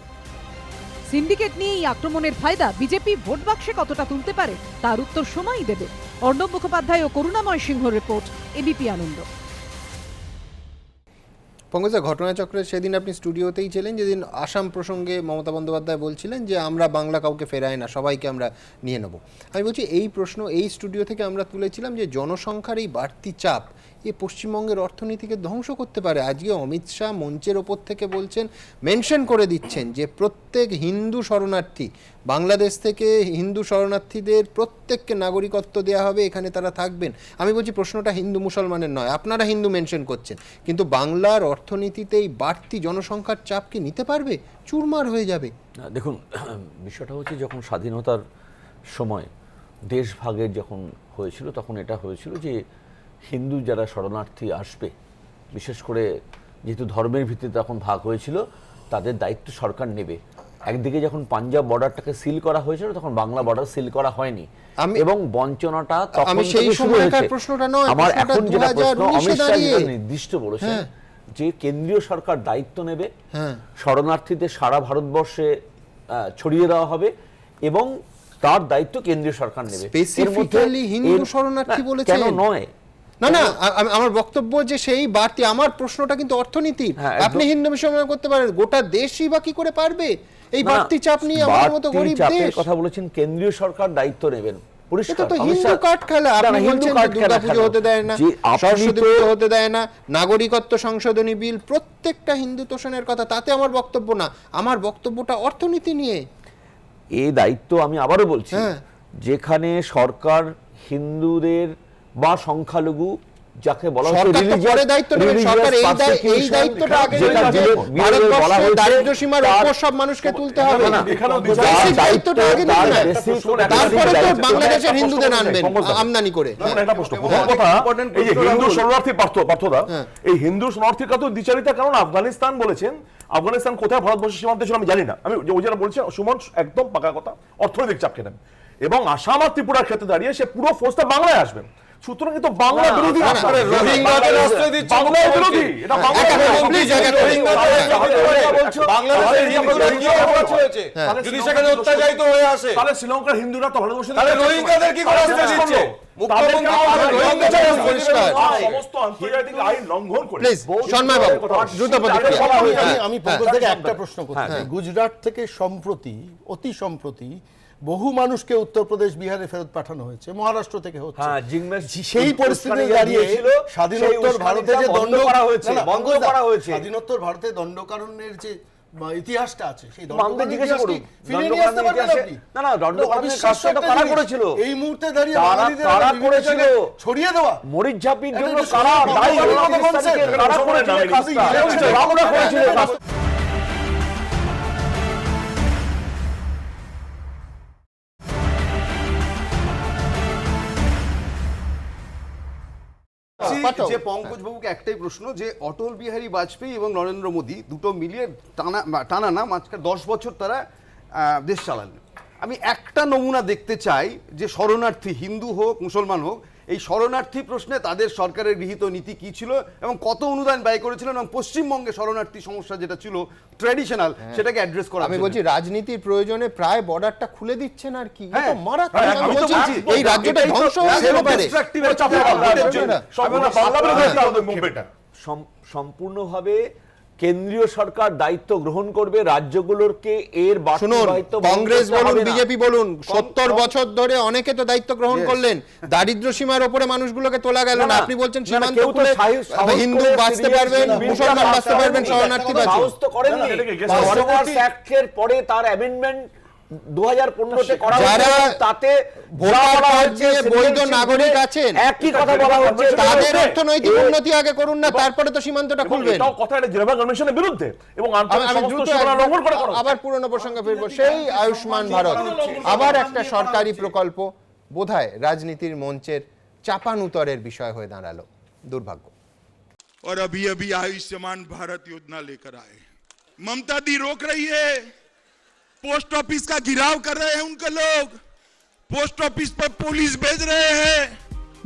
সিন্ডিকেট নিয়ে এই আক্রমণের ফায়দা বিজেপি ভোট বাক্সে কতটা তুলতে পারে তার উত্তর সময়ই দেবে। অর্ণব মুখোপাধ্যায় ও করুণাময় সিংহ রিপোর্ট, এবিপি আনন্দ। পঙ্কজদা, ঘটনাচক্রে সেদিন আপনি স্টুডিওতেই ছিলেন যেদিন আসাম প্রসঙ্গে মমতা বন্দ্যোপাধ্যায় বলছিলেন যে আমরা বাংলা কাউকে ফেরাই না, সবাইকে আমরা নিয়ে নেব। আমি বলছি এই প্রশ্ন এই স্টুডিও থেকে আমরা তুলেছিলাম যে জনসংখ্যার এই বাড়তি চাপ এ পশ্চিমবঙ্গের অর্থনীতিকে ধ্বংস করতে পারে। আজকে অমিত শাহ মঞ্চের ওপর থেকে বলছেন, মেনশন করে দিচ্ছেন যে প্রত্যেক হিন্দু শরণার্থী, বাংলাদেশ থেকে হিন্দু শরণার্থীদের প্রত্যেককে নাগরিকত্ব দেওয়া হবে, এখানে তারা থাকবেন। আমি বলছি প্রশ্নটা হিন্দু মুসলমানের নয়, আপনারা হিন্দু মেনশন করছেন, কিন্তু বাংলার অর্থনীতিতে এই বাড়তি জনসংখ্যার চাপ কি নিতে পারবে? চুরমার হয়ে যাবে। দেখুন, বিষয়টা হচ্ছে যখন স্বাধীনতার সময় দেশ ভাগের যখন হয়েছিল, তখন এটা হয়েছিল যে হিন্দু যারা শরণার্থী আসবে, বিশেষ করে যেহেতু ধর্মের ভিত্তিতে তখন ভাগ হয়েছিল, তাদের দায়িত্ব সরকার নেবে। একদিকে যখন পাঞ্জাব বর্ডারটাকে সিল করা হয়েছিল, তখন বাংলা বর্ডার সিল করা হয়নি এবং বঞ্চনাটা তখন থেকে শুরু হয়েছে। আমার এখন যেটা প্রশ্ন, অমিত শাহ যেটা নির্দিষ্ট বলেছেন যে কেন্দ্রীয় সরকার দায়িত্ব নেবে, শরণার্থীদের সারা ভারতবর্ষে ছড়িয়ে দেওয়া হবে এবং তার দায়িত্ব কেন্দ্রীয় সরকার নেবে। স্পেসিফিক্যালি হিন্দু শরণার্থী বলেছেন, কেন নয়? না না, আমার বক্তব্য যে সেই বাড়তি, আমার প্রশ্নটা কিন্তু অর্থনীতির। আপনি হিন্দু মুসলমান করতে পারেন, গোটা দেশই বা কি করে পারবে এই বাড়তি চাপ নিয়ে? আমার মতো গরিব দেশ। কথা বলেছেন কেন্দ্রীয় সরকার দায়িত্ব নেবেন, পরিষ্কার। তো হিন্দু কার্ড খেলা, আপনি বলছেন দুর্গাপুজো হতে দেয় না, সরস্বতী পুজো হতে দেয় না, নাগরিকত্ব সংশোধনী বিল, প্রত্যেকটা হিন্দু তোষণের কথা। তাতে আমার বক্তব্য না, আমার বক্তব্যটা অর্থনীতি নিয়ে। এই দায়িত্ব আমি আবারও বলছি, যেখানে সরকার হিন্দুদের বা সংখ্যালঘু যাকে বলা হয় দারিদ্র সীমার উপর সব মানুষকে তুলতে হবে, দায়িত্বটা আগে নেবেন, তারপরে তো বাংলাদেশের হিন্দুদের আনবেন আমদানি করে। এই যে হিন্দু শরণার্থী পার্থদা, এই হিন্দু শরণার্থীর তো দ্বিচারিতা, কারণ আফগানিস্তান বলেছেন, আফগানিস্তান কোথায় ভারতবর্ষের সীমান্তে ছিল আমি জানি না, আমি ওই যারা বলছেন সুমন একদম পাকা কথা, অর্থনৈতিক চাপ খেলেন এবং আসাম আর ত্রিপুরার ক্ষেত্রে দাঁড়িয়ে সে পুরো ফোর্সটা বাংলায় আসবেন। সুতরাং কিন্তু বাংলা বিরোধী, শ্রীলঙ্কার হিন্দুরা তো ভারতবর্ষে সমস্ত আন্তর্জাতিক আইন লঙ্ঘন করে। আমি পঙ্কজ থেকে একটা প্রশ্ন করতে চাই। গুজরাট থেকে সম্প্রতি, অতি সম্প্রতি বহু মানুষকে উত্তরপ্রদেশ, বিহারে ফেরত পাঠানো হয়েছে, মহারাষ্ট্র থেকে হচ্ছে। সেই পরিস্থিতিতে দাঁড়িয়ে স্বাধীনোত্তর ভারতে যে দণ্ড করা হয়েছে, স্বাধীনোত্তর ভারতে দণ্ডকারণ্যের যে ইতিহাসটা আছে, সেই এই মুহূর্তে দাঁড়িয়ে ছড়িয়ে দেওয়া মরিচঝাপির জন্য যে পঙ্কজ বাবুকে একটাই প্রশ্ন, যে অটল বিহারী বাজপেয়ী এবং নরেন্দ্র মোদী দুটো মিলিয়ে টানা না মাঝখানে 10 বছর তারা দেশ চালালেন। আমি একটা নমুনা দেখতে চাই যে শরণার্থী হিন্দু হোক মুসলমান হোক এই শরণার্থী প্রশ্নে তাদের সরকারের গৃহীত নীতি কি ছিল এবং কত অনুদান ব্যয় করেছিলেন এবং পশ্চিমবঙ্গে শরণার্থী সমস্যা যেটা ছিল ট্র্যাডিশনাল সেটাকে অ্যাড্রেস করা। আমি বলছি রাজনীতির প্রয়োজনে প্রায় বর্ডারটা খুলে দিচ্ছেন আর কি, হ্যাঁ, মারাত্মক। আমি আমি বলছি বলছি, এই রাজ্যটা ধ্বংস হয়ে যেতে পারে। সম্পূর্ণভাবে কেন্দ্রীয় সরকার দায়িত্ব গ্রহণ করবে, রাজ্যগুলোকে এর শুনুন, কংগ্রেস বলুন বিজেপি বলুন 70 বছর ধরে অনেকে তো দায়িত্ব গ্রহণ করলেন, দারিদ্র সীমার উপরে মানুষগুলোকে তোলা গেল না। আপনি বলছেন সীমান্ত খুলে হিন্দু বাঁচতে পারবেন, মুসলমান বাঁচতে পারবেন, শরণার্থী বাঁচবে। অ্যাক্টের পরে তার অ্যামেন্ডমেন্ট 2015-তে করা যারা তাতে ভোটার কার্ড দিয়ে বৈধ নাগরিক আছেন একই কথা বলা হচ্ছে, তাদের অর্থনৈতিক উন্নতি আগে করুন না, তারপরে তো সীমান্তটা খুলবেন। এটাও কথা, এটা জেনেভা কনভেনশনের বিরুদ্ধে এবং আমি দ্রুত আবার পুরনো প্রসঙ্গে ফিরবো। সেই আয়ুষ্মান ভারত আবার একটা সরকারি প্রকল্প বোধহয় রাজনীতির মঞ্চের চাপানুতরের বিষয় হয়ে দাঁড়ালো, দুর্ভাগ্য। और अभी अभी आयुष्मान भारत योजना लेकर आए, ममता दी रोक रही है, पोस्ट ऑफिस का घिराव कर रहे हैं उनके लोग, पोस्ट ऑफिस पर पुलिस भेज रहे हैं।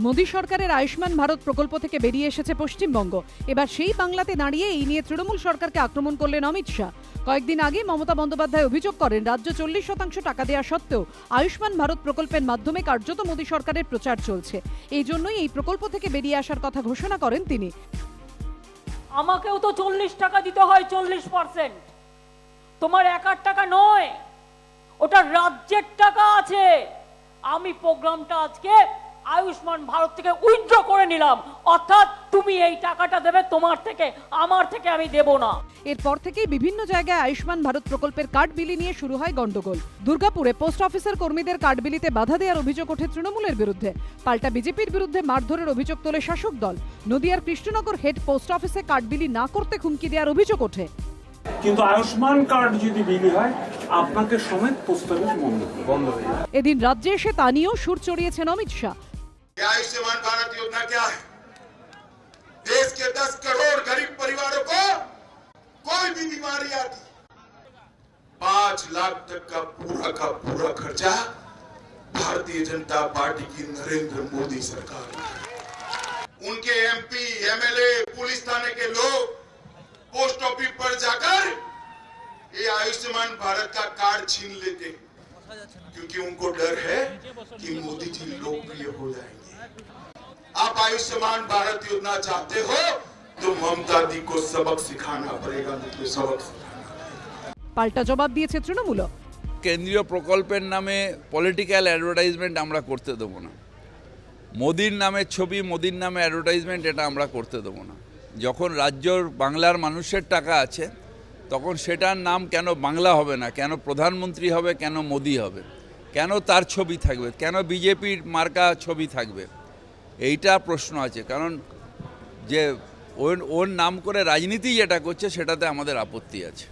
মোদী সরকারের আয়ুষ্মান ভারত প্রকল্প থেকে বেরিয়ে এসেছে পশ্চিমবঙ্গ। এবার সেই বাংলাতে দাঁড়িয়ে এই নিয়ে তৃণমূল সরকারকে আক্রমণ করলেন অমিত শাহ। কয়েকদিন আগে মমতা বন্দ্যোপাধ্যায় অভিযোগ করেন রাজ্য 40% টাকা দেওয়া সত্ত্বেও আয়ুষ্মান ভারত প্রকল্পের মাধ্যমে কার্যত মোদী সরকারের প্রচার চলছে। এই জন্যই এই প্রকল্প থেকে বেরিয়ে আসার কথা ঘোষণা করেন তিনি। আমাকেও তো 40 টাকা দিতে হয়, 40%। তোমার একার টাকা নয়, ওটা রাজ্যের টাকা আছে। আমি প্রোগ্রামটা আজকে আয়ুষ্মান ভারত থেকে উইথড্র করে নিলাম, অর্থাৎ তুমি এই টাকাটা দেবে তোমার থেকে, আমার থেকে আমি দেব না। এরপর থেকেই বিভিন্ন জায়গায় আয়ুষ্মান ভারত প্রকল্পের কার্ড বিলি নিয়ে শুরু হয় গন্ডগোল। দুর্গাপুরে পোস্ট অফিসের কর্মীদের কার্ড বিলিতে বাধা দেওয়ার অভিযোগ ওঠে তৃণমূলের বিরুদ্ধে। পাল্টা বিজেপির বিরুদ্ধে মারধরের অভিযোগ তোলে শাসক দল। নদিয়ার কৃষ্ণনগর হেড পোস্ট অফিসে কার্ড বিলি না করতে হুমকি দেওয়ার অভিযোগ ওঠে। কিন্তু আয়ুষ্মান কার্ড যদি বিলি হয় আপনাকে সমেত পোস্ট অফিস বন্ধ হয়ে যাবে। এদিন রাজ্যে এসে তা নিয়েও সুর চড়িয়েছেন অমিত শাহ। आयुष्मान भारत योजना क्या है? देश के 10 करोड़ गरीब परिवारों को कोई भी बीमारी आती 5 लाख तक का पूरा खर्चा भारतीय जनता पार्टी की नरेंद्र मोदी सरकार, उनके एमपी, एमएलए, पुलिस थाने के लोग पोस्ट ऑफिस पर जाकर ये आयुष्मान भारत का कार्ड छीन लेते, क्योंकि उनको डर है कि मोदी जी लोकप्रिय हो जाएंगे। आप आयुष्मान भारत योजना चाहते हो तो ममता दी को सबक सिखाना पड़ेगा, सबक পাল্টা জবাব দিয়েছে তৃণমূল। কেন্দ্রীয় প্রকল্পের নামে পলিটিক্যাল অ্যাডভার্টাইজমেন্ট আমরা করতে দেবো না, মোদির নামে ছবি, মোদির নামে অ্যাডভার্টাইজমেন্ট এটা আমরা করতে দেবো না। যখন রাজ্যর বাংলার মানুষের টাকা আছে তখন সেটার নাম কেন বাংলা হবে না, কেন প্রধানমন্ত্রী হবে, কেন মোদি হবে, কেন তার ছবি থাকবে, কেন বিজেপির মার্কা ছবি থাকবে, এইটা প্রশ্ন আছে। কারণ যে ওর নাম করে রাজনীতি যেটা করছে সেটাতে আমাদের আপত্তি আছে।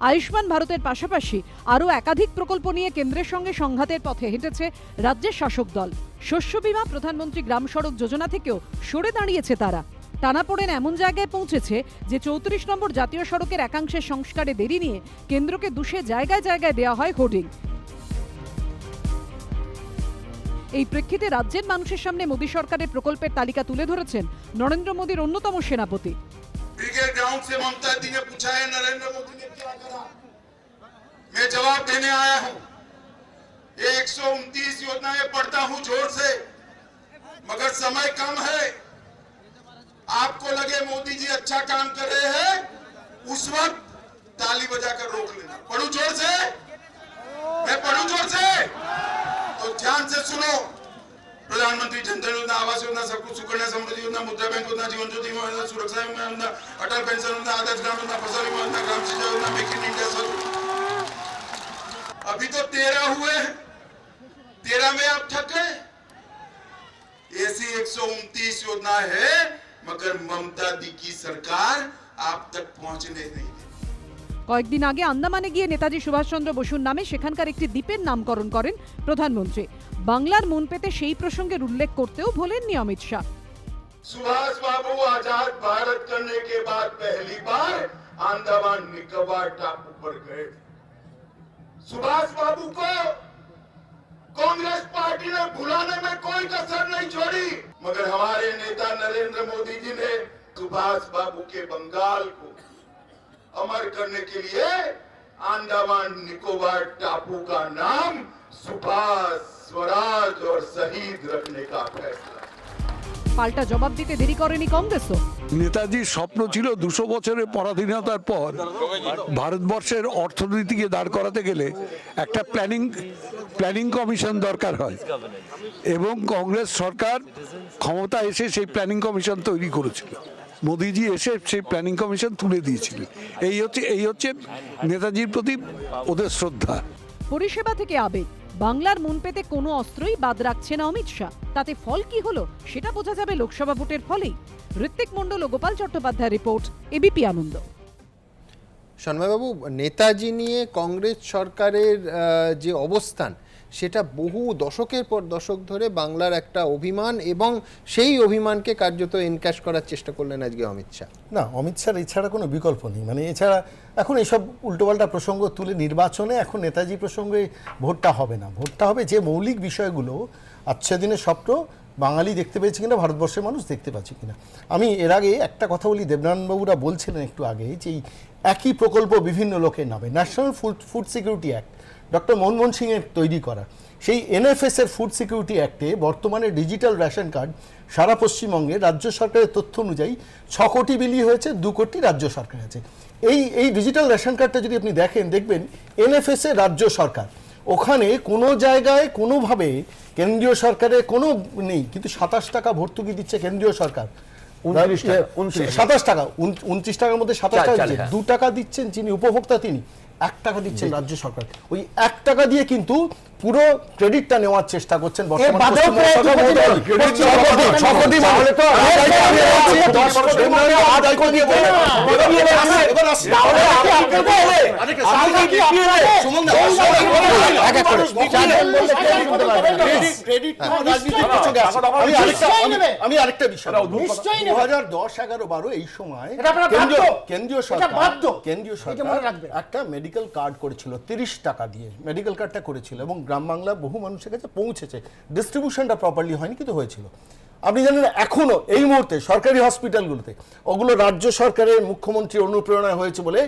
আয়ুষ্মান ভারতের পাশাপাশি আরও একাধিক প্রকল্প নিয়ে কেন্দ্রের সঙ্গে সংঘাতের পথে হেঁটেছে রাজ্যের শাসক দল। শস্য বীমা, প্রধানমন্ত্রী গ্রাম সড়ক যোজনা থেকেও সরে দাঁড়িয়েছে তারা। টানাপোড়েন এমন জায়গায় পৌঁছেছে যে 34 নম্বর জাতীয় সড়কের একাংশের সংস্কারে দেরি নিয়ে কেন্দ্রকে দুষে জায়গায় জায়গায় দেওয়া হয় হোর্ডিং। এই প্রেক্ষিতে রাজ্যের মানুষের সামনে মোদী সরকারের প্রকল্পের তালিকা তুলে ধরেছেন নরেন্দ্র মোদীর অন্যতম সেনাপতি। ब्रिगेड ग्राउंड से ममता दी ने पूछा है नरेंद्र मोदी ने क्या करा, मैं जवाब देने आया हूं। ये 129 योजनाएं पढ़ता हूं जोर से, मगर समय कम है। आपको लगे मोदी जी अच्छा काम कर रहे हैं, उस वक्त ताली बजाकर रोक लेना। पढ़ू जोर से, मैं पढ़ू जोर से, तो ध्यान से सुनो। प्रधानमंत्री जन धन योजना, आवास योजना, सबकुछ सुकन्या समृद्धि योजना, मुद्रा बैंक योजना, जीवन ज्योति योजना, सुरक्षा योजना, अटल पेंशन योजना, आदर्श ग्राम योजना, फसल बीमा योजना, ग्राम सिंचाई योजना, मेक इन इंडिया सब। अभी तो 13 हुए हैं, 13 में आप थक गए। ऐसी 129 योजना है, मगर ममता दी की सरकार आप तक पहुंचने नहीं देती। কয়েকদিন আগে আন্দামানে গিয়ে নেতাজি সুভাষচন্দ্র বসুর নামে সেখানকার একটি দ্বীপের নামকরণ করেন প্রধানমন্ত্রী। বাংলার মন পেতে সেই প্রসঙ্গের উল্লেখ করতেও ভোলেননি অমিত শাহ। सुभाष बाबू आजाद भारत करने के बाद पहली बार अंडमान निकोबार टापू पर गए। सुभाष बाबू को कांग्रेस पार्टी ने भुलाने में कोई कसर नहीं छोड़ी, मगर हमारे नेता नरेंद्र मोदी जी ने सुभाष बाबू के बंगाल को अमर करने के लिए अंडमान निकोबार टापू का नाम सुभाष स्वराज और शहीद रखने का फैसला। পাল্টা জবাব দিতে দেরি করেনি কংগ্রেসও। নেতাজির স্বপ্ন ছিল 200 বছরের পরাধীনতার পর ভারতবর্ষের অর্থনীতিকে দাঁড় করাতে গেলে একটা প্ল্যানিং কমিশন দরকার হয়, এবং কংগ্রেস সরকার ক্ষমতা এসে সেই প্ল্যানিং কমিশন তৈরি করেছিল। মোদিজি এসে সেই প্ল্যানিং কমিশন তুলে দিয়েছিল। এই হচ্ছে নেতাজির প্রতি ওদের শ্রদ্ধা। পরিষেবা থেকে আবেগ, বাংলার মন পেতে কোনো অস্ত্রই বাদ রাখছে না অমিত শাহ। তাতে ফল কি হলো সেটা বোঝা যাবে লোকসভা ভোটের ফলেই। ঋত্বিক মণ্ডল ও গোপাল চট্টোপাধ্যায় রিপোর্ট, এবিপি আনন্দ। সন্ময়বাবু, নেতাজি নিয়ে কংগ্রেস সরকারের যে অবস্থান, সেটা বহু দশকের পর দশক ধরে বাংলার একটা অভিমান, এবং সেই অভিমানকে কার্যত এনক্যাশ করার চেষ্টা করলেন আজকে অমিত শাহ। না, অমিত শাহ এছাড়া কোনো বিকল্প নেই। মানে এছাড়া এখন এইসব উল্টোপাল্টা প্রসঙ্গ তুলে নির্বাচনে এখন নেতাজি প্রসঙ্গে ভোটটা হবে না। ভোটটা হবে যে মৌলিক বিষয়গুলো আচ্ছা দিনের স্বপ্ন বাঙালি দেখতে পেয়েছে কিনা, ভারতবর্ষের মানুষ দেখতে পাচ্ছে কিনা। আমি এর আগে একটা কথা বলি, দেবনারায়ণবাবুরা বলছিলেন একটু আগে যে একই প্রকল্প বিভিন্ন লোকের নামে, national food security act doctor Manmohan সিংয়ের তৈরি করা, সেই এনএফএস-এর ফুড সিকিউরিটি অ্যাক্টে বর্তমানে ডিজিটাল রেশন কার্ড সারা পশ্চিমবঙ্গে রাজ্য সরকারের তথ্য অনুযায়ী 6 কোটি বিলি হয়েছে, 2 কোটি রাজ্য সরকার আছে। এই ডিজিটাল রেশন কার্ডটা যদি আপনি দেখবেন এনএফএস-এর রাজ্য সরকার, ওখানে কোনো জায়গায় কোনোভাবে কেন্দ্রীয় সরকারের কোনো নেই, কিন্তু 27 টাকা ভর্তুকি দিচ্ছে কেন্দ্রীয় সরকার। 27 টাকা, 29 টাকার মধ্যে 27 টাকা দিচ্ছে। 2 টাকা দিচ্ছেন যিনি উপভোক্তা, তিনি 1 টাকা দিচ্ছেন রাজ্য সরকার। ওই 1 টাকা দিয়ে কিন্তু পুরো ক্রেডিটটা নেওয়ার চেষ্টা করছেন আমি আরেকটা বিষয়, 2010-11-12 এই সময় কেন্দ্রীয় সরকার একটা মেডিকেল কার্ড করেছিল 30 টাকা দিয়ে, মেডিকেল কার্ডটা করেছিল, এবং গ্রাম বাংলা বহু মানুষের কাছে পৌঁছেছে। ডিস্ট্রিবিউশনটা প্রপারলি হয়নি, কিন্তু হয়েছিল। আপনি জানেন এখনো এই মুহূর্তে সরকারি হসপিটালগুলোতে ওগুলো রাজ্য সরকারের মুখ্যমন্ত্রীর অনুপ্রেরণায় হয়েছে বলে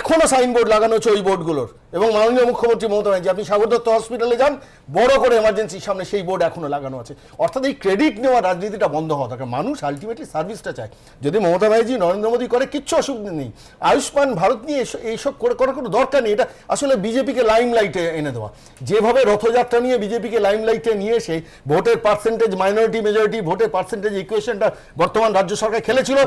এখনো সাইনবোর্ড লাগানো হচ্ছে ওই বোর্ডগুলোর, এবং মাননীয় মুখ্যমন্ত্রী মমতা ব্যানার্জি, আপনি সাগরদত্ত হসপিটালে যান, বড় করে এমার্জেন্সির সামনে সেই বোর্ড এখনো লাগানো আছে। অর্থাৎ এই ক্রেডিট নেওয়ার রাজনীতিটা বন্ধ হওয়া দরকার। মানুষ আলটিমেটলি সার্ভিসটা চায়। যদি মমতা ব্যানার্জি নরেন্দ্র মোদী করে কিচ্ছু অসুবিধা নেই, আয়ুষ্মান ভারত নিয়ে এইসব করার কোনো দরকার নেই। এটা আসলে বিজেপিকে লাইমলাইটে এনে দেওয়া। যেভাবে রথযাত্রা নিয়ে বিজেপিকে লাইমলাইটে নিয়ে এসে ভোটের পার্সেন্টেজ, মাইনরিটি মেজরিটি ভোটের পার্সেন্টেজ ইকুয়েশনটা বর্তমান রাজ্য সরকার খেলেছিল।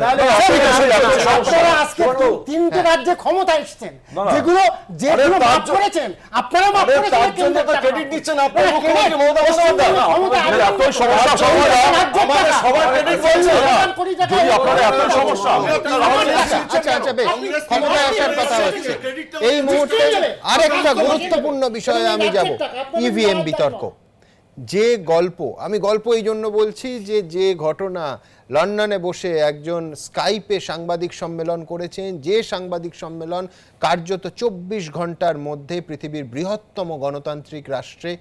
তিনটে রাজ্যে ক্ষমতা এসছেন, যেগুলো মাফ করেছেন আপনারা, মাফ করেছেন, তার জন্য তো ক্রেডিট দিচ্ছেন আপনারা। মুখ্যমন্ত্রী মমতা বন্দ্যোপাধ্যায় এত সমস্যা সমাধান আমাদের সবার ক্রেডিট বলছে, যদি আপনারা এত সমস্যা। আচ্ছা, বেশ, ক্ষমতায় আসার কথা হচ্ছে। এই মুহূর্তে আরেকটা গুরুত্বপূর্ণ বিষয়ে আমি যাব, ইভিএম বিতর্ক। যে আমি গল্প এই জন্য বলছি যে ঘটনা লন্ডনে বসে একজন স্কাইপে সাংবাদিক সম্মেলন করেছেন, যে সাংবাদিক সম্মেলন কার্যত 24 ঘন্টার মধ্যে পৃথিবীর বৃহত্তম গণতান্ত্রিক রাষ্ট্রে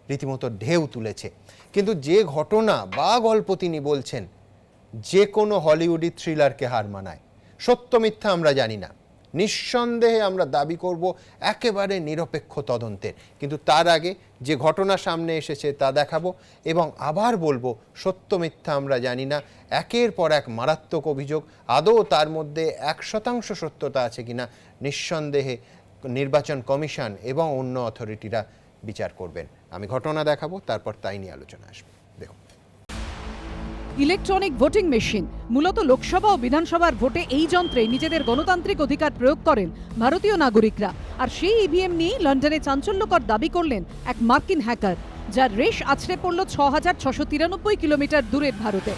রীতিমতো ঢেউ তুলেছে। কিন্তু যে ঘটনা বা গল্প তিনি বলছেন, যে কোনো হলিউডি থ্রিলারকে হার মানায়। সত্য মিথ্যা আমরা জানি না, নিঃসন্দেহে আমরা দাবি করব একেবারে নিরপেক্ষ তদন্তের, কিন্তু তার আগে যে ঘটনা সামনে এসেছে তা দেখাবো, এবং আবার বলবো সত্য মিথ্যা আমরা জানি না। একের পর এক মারাত্মক অভিযোগ, আদৌ তার মধ্যে 1% সত্যতা আছে কিনা নিঃসন্দেহে নির্বাচন কমিশন এবং অন্য অথরিটিরা বিচার করবেন। আমি ঘটনা দেখাবো, তারপর তাই নিয়ে আলোচনা আসবে। দেখুন, ইলেকট্রনিক ভোটিং মেশিন, মূলত লোকসভা ও বিধানসভার ভোটে এই যন্ত্রে নিজেদের গণতান্ত্রিক অধিকার প্রয়োগ করেন ভারতীয় নাগরিকরা। আর সেই ইভিএম নিয়েই লন্ডনে চাঞ্চল্যকর দাবি করলেন এক মার্কিন হ্যাকার, যার রেশ আছড়ে পড়ল 6693 কিলোমিটার দূরের ভারতে।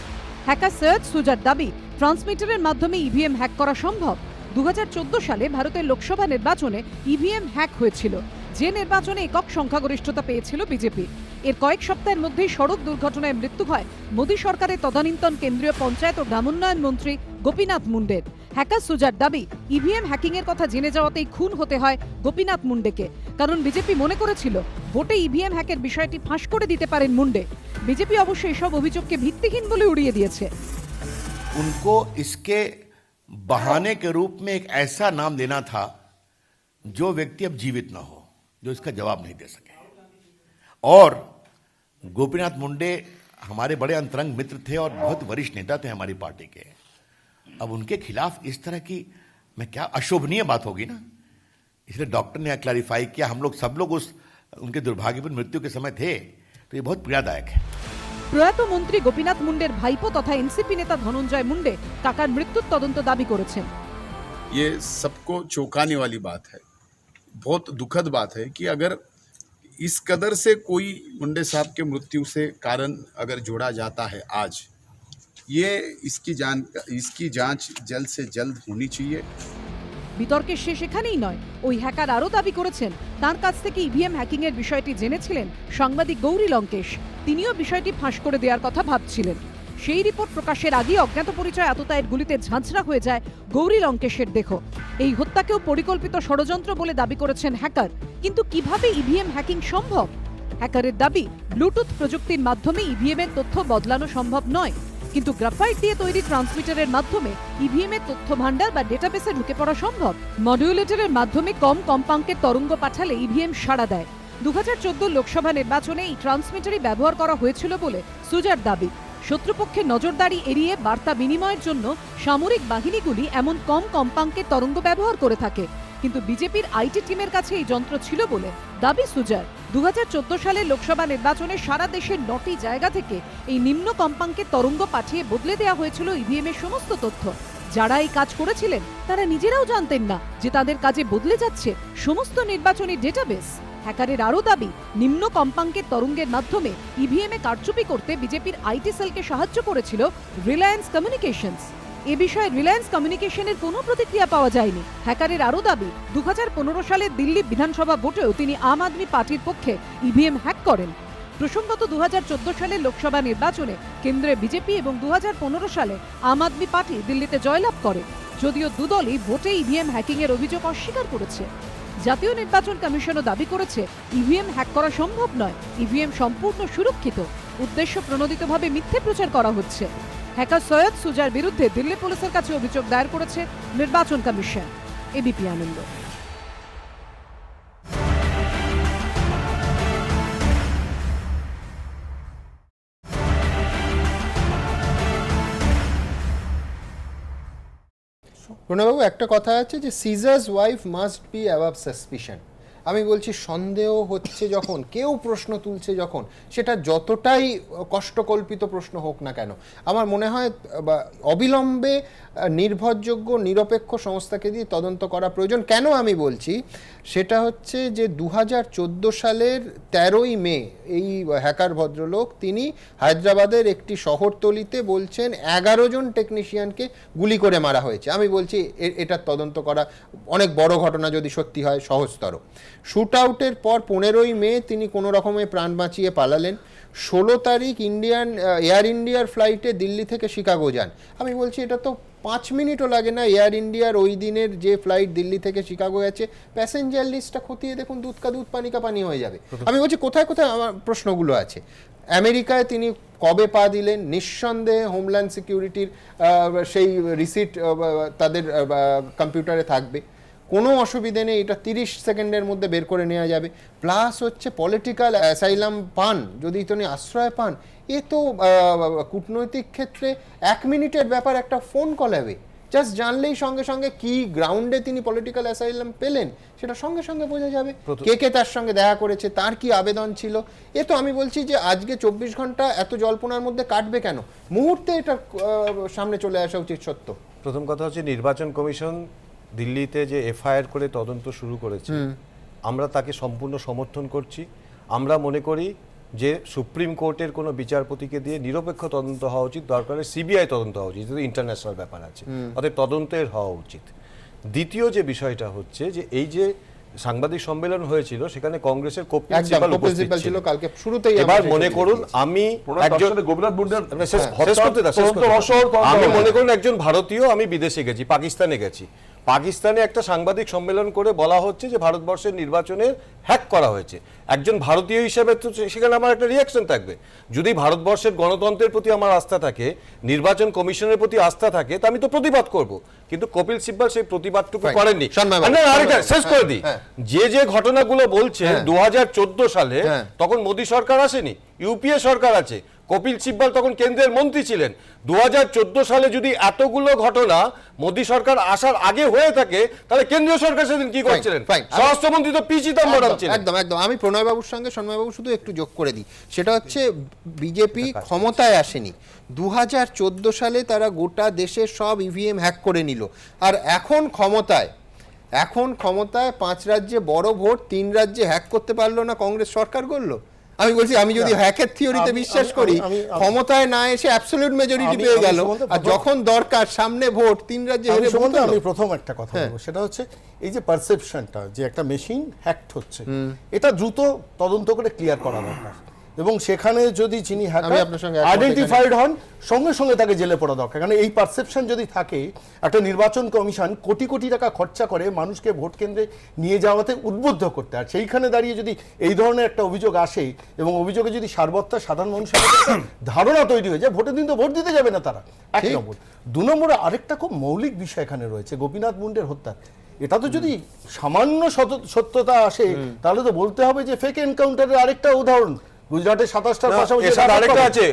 হ্যাকার সৈয়দ সুজার দাবি, ট্রান্সমিটারের মাধ্যমে ইভিএম হ্যাক করা সম্ভব। 2014 সালে ভারতের লোকসভা নির্বাচনে ইভিএম হ্যাক হয়েছিল, যে নির্বাচনে একক সংখ্যাগরিষ্ঠতা পেয়েছিল বিজেপি। এর কয়েক সপ্তাহের মধ্যেই সড়ক দুর্ঘটনায় মৃত্যু হয় মোদী সরকারের তদানীন্তন কেন্দ্রীয় পঞ্চায়েত ও গ্রামোন্নয়ন মন্ত্রী গোপীনাথ মুন্ডের। হ্যাকার সুজার দাবি, ইভিএম হ্যাকিংয়ের কথা জেনে যাওয়াতেই খুন হতে হয় গোপীনাথ মুন্ডেকে, কারণ বিজেপি মনে করেছিল ভোটে ইভিএম হ্যাকের বিষয়টি ফাঁস করে দিতে পারেন মুন্ডে। বিজেপি অবশ্য এসব অভিযোগকে ভিত্তিহীন বলে উড়িয়ে দিয়েছে। उनको इसके बहाने के रूप में एक ऐसा नाम देना था जो व्यक्ति अब जीवित न हो, जो इसका जवाब नहीं दे सके। और गोपीनाथ मुंडे हमारे बड़े अंतरंग मित्र थे और बहुत वरिष्ठ नेता थे हमारी पार्टी के। अब उनके खिलाफ इस तरह की मैं क्या अशोभनीय बात होगी ना, इसलिए डॉक्टर ने क्लैरिफाई किया। हम लोग सब लोग उस उनके दुर्भाग्यपूर्ण मृत्यु के समय थे, तो ये बहुत पीड़ादायक है। প্রয়াত মন্ত্রী গোপীনাথ মুন্ডের ভাইপো তথা এনসিপি নেতা ধনঞ্জয় মুন্ডে কাকার মৃত্যুর তদন্ত দাবি করেছেন। ये सबको चौंकाने वाली बात है, बहुत दुखद बात है कि अगर इस कदर से कोई मुंडे साहब के मृत्यु से कारण अगर जोड़ा जाता है आज, ये इसकी जांच जल्द से जल्द होनी चाहिए। বিতর্কের শেষ এখানেই নয়, ওই হ্যাকার আরও দাবি করেছেন তার কাছ থেকে ইভিএম হ্যাকিং এর বিষয়টি জেনেছিলেন সাংবাদিক গৌরী লঙ্কেশ। তিনিও বিষয়টি ফাঁস করে দেওয়ার কথা ভাবছিলেন। সেই রিপোর্ট প্রকাশের আগেই অজ্ঞাত পরিচয় আততায়ীর গুলিতে ঝাঁঝরা হয়ে যায় গৌরী লঙ্কেশের দেহ। এই হত্যাকেও পরিকল্পিত ষড়যন্ত্র বলে দাবি করেছেন হ্যাকার। কিন্তু কিভাবে ইভিএম হ্যাকিং সম্ভব? হ্যাকারের দাবি ব্লুটুথ প্রযুক্তির মাধ্যমে ইভিএম এর তথ্য বদলানো সম্ভব নয়, কিন্তু গ্রাফাইট দিয়ে তৈরি ট্রান্সমিটারের মাধ্যমে ইভিএম এর তথ্য ভান্ডার বা ডেটাবেসে ঢুকে পড়া সম্ভব। মডিউলেটরের মাধ্যমে কম কম্পাঙ্কের তরঙ্গ পাঠালে ইভিএম সাড়া দেয়। 2014 লোকসভা নির্বাচনে এই ট্রান্সমিটারই ব্যবহার করা হয়েছিল বলে সুজার দাবি। শত্রুপক্ষের নজরদারি এড়িয়ে বার্তা বিনিময়ের জন্য সামরিক বাহিনীগুলি এমন কম কম্পাঙ্কের তরঙ্গ ব্যবহার করে থাকে, কিন্তু বিজেপির আইটি টিমের কাছে এই যন্ত্র ছিল বলে দাবি সুজার। 2014 সালের লোকসভা নির্বাচনে সারা দেশের 9টি জায়গা থেকে এই নিম্ন কম্পাঙ্কের তরঙ্গ পাঠিয়ে বদলে দেওয়া হয়েছিল ইভিএম এর সমস্ত তথ্য। যারা এই কাজ করেছিলেন তারা নিজেরাও জানতেন না যে তাদের কাজে বদলে যাচ্ছে সমস্ত নির্বাচনী ডেটাবেস। হ্যাকারের আরও দাবি নিম্ন কম্পাঙ্কের তরঙ্গের মাধ্যমে ইভিএম এ কারচুপি করতে বিজেপির আইটি সেলকে সাহায্য করেছিল রিলায়েন্স কমিউনিকেশনস। এ বিষয়ে রিলায়েন্স কমিউনিকেশনের কোনো প্রতিক্রিয়া পাওয়া যায়নি। হ্যাকারের আরও দাবি 2015 সালের দিল্লি বিধানসভা ভোটেও তিনি আম আদমি পার্টির পক্ষে ইভিএম হ্যাক করেন। প্রসঙ্গত 2014 সালের লোকসভা নির্বাচনে কেন্দ্রে বিজেপি এবং 2015 সালে আম আদমি পার্টি দিল্লিতে জয়লাভ করে, যদিও দুদলই ভোটে ইভিএম হ্যাকিং এর অভিযোগ অস্বীকার করেছে। জাতীয় নির্বাচন কমিশনও দাবি করেছে ইভিএম হ্যাক করা সম্ভব নয়, ইভিএম সম্পূর্ণ সুরক্ষিত, উদ্দেশ্য প্রণোদিতভাবে মিথ্যে প্রচার করা হচ্ছে। হ্যাকার সৈয়দ সুজার বিরুদ্ধে দিল্লি পুলিশের কাছে অভিযোগ দায়ের করেছে নির্বাচন কমিশন। এবিপি আনন্দ। প্রণববাবু, একটা কথা আছে যে Caesar's wife must be above suspicion. আমি বলছি সন্দেহ হচ্ছে যখন, কেউ প্রশ্ন তুলছে যখন, সেটা যতটাই কষ্টকল্পিত প্রশ্ন হোক না কেন, আমার মনে হয় অবিলম্বে নির্ভরযোগ্য নিরপেক্ষ সংস্থাকে দিয়ে তদন্ত করা প্রয়োজন। কেন আমি বলছি সেটা হচ্ছে যে 2014 সালের 13ই মে এই হ্যাকার ভদ্রলোক তিনি হায়দ্রাবাদের একটি শহরতলিতে বলছেন 11 জন টেকনিশিয়ানকে গুলি করে মারা হয়েছে। আমি বলছি এটার তদন্ত করা অনেক বড় ঘটনা, যদি সত্যি হয় সহজতর। শুট আউটের পর 15ই মে তিনি কোনো রকমে প্রাণ বাঁচিয়ে পালালেন। 16 তারিখ এয়ার ইন্ডিয়ার ফ্লাইটে দিল্লি থেকে শিকাগো যান। আমি বলছি এটা তো 5 মিনিটও লাগে না। এয়ার ইন্ডিয়ার ওই দিনের যে ফ্লাইট দিল্লি থেকে শিকাগো গেছে, প্যাসেঞ্জার লিস্টটা খতিয়ে দেখুন, দুধ কা দুধ পানি কা পানি হয়ে যাবে। আমি বলছি কোথায় কোথায় আমার প্রশ্নগুলো আছে। আমেরিকায় তিনি কবে পা দিলেন? নিঃসন্দেহে হোমল্যান্ড সিকিউরিটির সেই রিসিট তাদের কম্পিউটারে থাকবে, কোনো অসুবিধে নেই, এটা 30 সেকেন্ডের মধ্যে বের করে নেওয়া যাবে। প্লাস হচ্ছে পলিটিক্যাল অ্যাসাইলাম পান, যদি তিনি আশ্রয় পান, এ তো কূটনৈতিক ক্ষেত্রে 1 মিনিটের ব্যাপার, একটা ফোন কল হবে, জাস্ট জানলেই সঙ্গে সঙ্গে কি গ্রাউন্ডে তিনি পলিটিক্যাল অ্যাসাইলাম পেলেন সেটা সঙ্গে সঙ্গে বোঝা যাবে। কে তার সঙ্গে দেখা করেছে, তার কি আবেদন ছিল। এ তো আমি বলছি যে আজকে 24 ঘন্টা এত জল্পনার মধ্যে কাটবে কেন? মুহূর্তে এটা সামনে চলে আসা উচিত সত্য। প্রথম কথা হচ্ছে নির্বাচন কমিশন দিল্লিতে যে এফআইআর করে তদন্ত শুরু করেছে, আমরা তাকে সম্পূর্ণ সমর্থন করছি। আমরা মনে করি যে সুপ্রিম কোর্টের কোনো বিচারপতিকে দিয়ে নিরপেক্ষ তদন্ত হওয়া উচিত, দরকারে সিবিআই তদন্ত হওয়া উচিত, যেহেতু ইন্টারন্যাশনাল ব্যাপার আছে, অতএব তদন্তের হওয়া উচিত। দ্বিতীয় যে বিষয়টা হচ্ছে যে এই যে সাংবাদিক সম্মেলন হয়েছিল সেখানে কংগ্রেসের প্রিন্সিপাল ছিল কালকে শুরুতেই। এবার মনে করুন আমি মনে করুন একজন ভারতীয়, আমি বিদেশে গেছি, পাকিস্তানে গেছি, পাকিস্তানে একটা সাংবাদিক সম্মেলন করে বলা হচ্ছে যে ভারতবর্ষের নির্বাচনের হ্যাক করা হয়েছে। একজন ভারতীয় হিসেবে তো সেখানে আমার একটা রিয়াকশন থাকবে। যদি ভারতবর্ষের গণতন্ত্রের প্রতি আমার আস্থা থাকে, নির্বাচন কমিশনের প্রতি আস্থা থাকে, তা আমি তো প্রতিবাদ করব। কিন্তু কপিল সিব্বল সেই প্রতিবাদটুকু করেননি। আরেকটা শেষ করে দিই, যে ঘটনাগুলো বলছে 2014 সালে তখন মোদী সরকার আসেনি, ইউপিএ সরকার আছে, কপিল সিব্বল তখন কেন্দ্রের মন্ত্রী ছিলেন। 2014 সালে যদি এতগুলো ঘটনা মোদী সরকার আসার আগে হয়ে থাকে, তাহলে কেন্দ্রীয় সরকার সেদিন কি করছিলেন? স্বরাষ্ট্রমন্ত্রী তো পি চিদম্বরম ছিলেন। একদম একদম। আমি প্রণয় বাবুর সঙ্গে সন্ময় বাবু শুধু একটু যোগ করে দিই, সেটা হচ্ছে বিজেপি ক্ষমতায় আসেনি, 2014 সালে তারা গোটা দেশের সব ইভিএম হ্যাক করে নিল। আর এখন ক্ষমতায় 5 রাজ্যে বড় ভোট, 3 রাজ্যে হ্যাক করতে পারলো না, কংগ্রেস সরকার করলো। আমি বলছি, আমি যদি হ্যাকের থিওরিতে বিশ্বাস করি, ক্ষমতায় না এসে অ্যাবসলিউট মেজরিটি পেয়ে গেল, আর যখন দরকার সামনে ভোট 3 রাজ্যে হেরে ভোট। আমি প্রথম একটা কথা বলবো, সেটা হচ্ছে এই যে পারসেপশনটা যে একটা মেশিন হ্যাকড হচ্ছে, এটা দ্রুত তদন্ত করে ক্লিয়ার করা দরকার। এবং সেখানে যদি যিনি আইডেন্টিফাইড হন, সঙ্গে সঙ্গে তাকে জেলে পড়া দরকার। কারণ এই পারসেপশন যদি থাকে, একটা নির্বাচন কমিশন কোটি কোটি টাকা খরচা করে মানুষকে ভোট কেন্দ্রে নিয়ে যাওয়াতে উদ্বুদ্ধ করতে, আর সেইখানে দাঁড়িয়ে যদি এই ধরনের একটা অভিযোগ আসে এবং অভিযোগে যদি সারবত্তা সাধারণ মানুষের ধারণা তৈরি হয়ে যায়, ভোটের দিন তো ভোট দিতে যাবে না তারা, 1 নম্বর। 2 নম্বরে আরেকটা খুব মৌলিক বিষয় এখানে রয়েছে, গোপীনাথ মুন্ডের হত্যা। এটা তো যদি সামান্য সত্যতা আসে, তাহলে তো বলতে হবে যে ফেক এনকাউন্টারের আরেকটা উদাহরণ গুজরাটের 27টার পাশাপাশি আরেকটা আছে,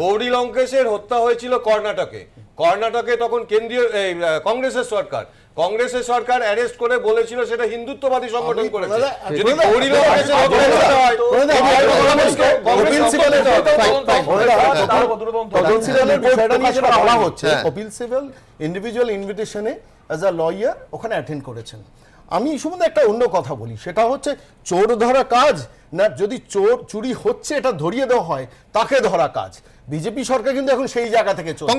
গৌরী লঙ্কেশের হত্যা হয়েছিল কর্ণাটকে তখন কেন্দ্রীয় কংগ্রেসের সরকার অ্যারেস্ট করে বলেছিল সেটা হিন্দুত্ববাদী সংগঠন করেছে। যদি গৌরী লঙ্কেশের হত্যা হয়, কপিল সিবাল ইন্ডিভিজুয়াল ইনভিটেশনে অ্যাজ আ লয়ার ওখানে অ্যাটেন্ড করেছেন। আমি শুধু একটা অন্য কথা বলি, সেটা হচ্ছে চোর ধরা কাজ না, যদি চুরি হচ্ছে এটা ধরিয়ে দেওয়া হয়, তাকে ধরা কাজ। বিজেপি সরকার কিন্তু এখন সেই জায়গা থেকে চলছে।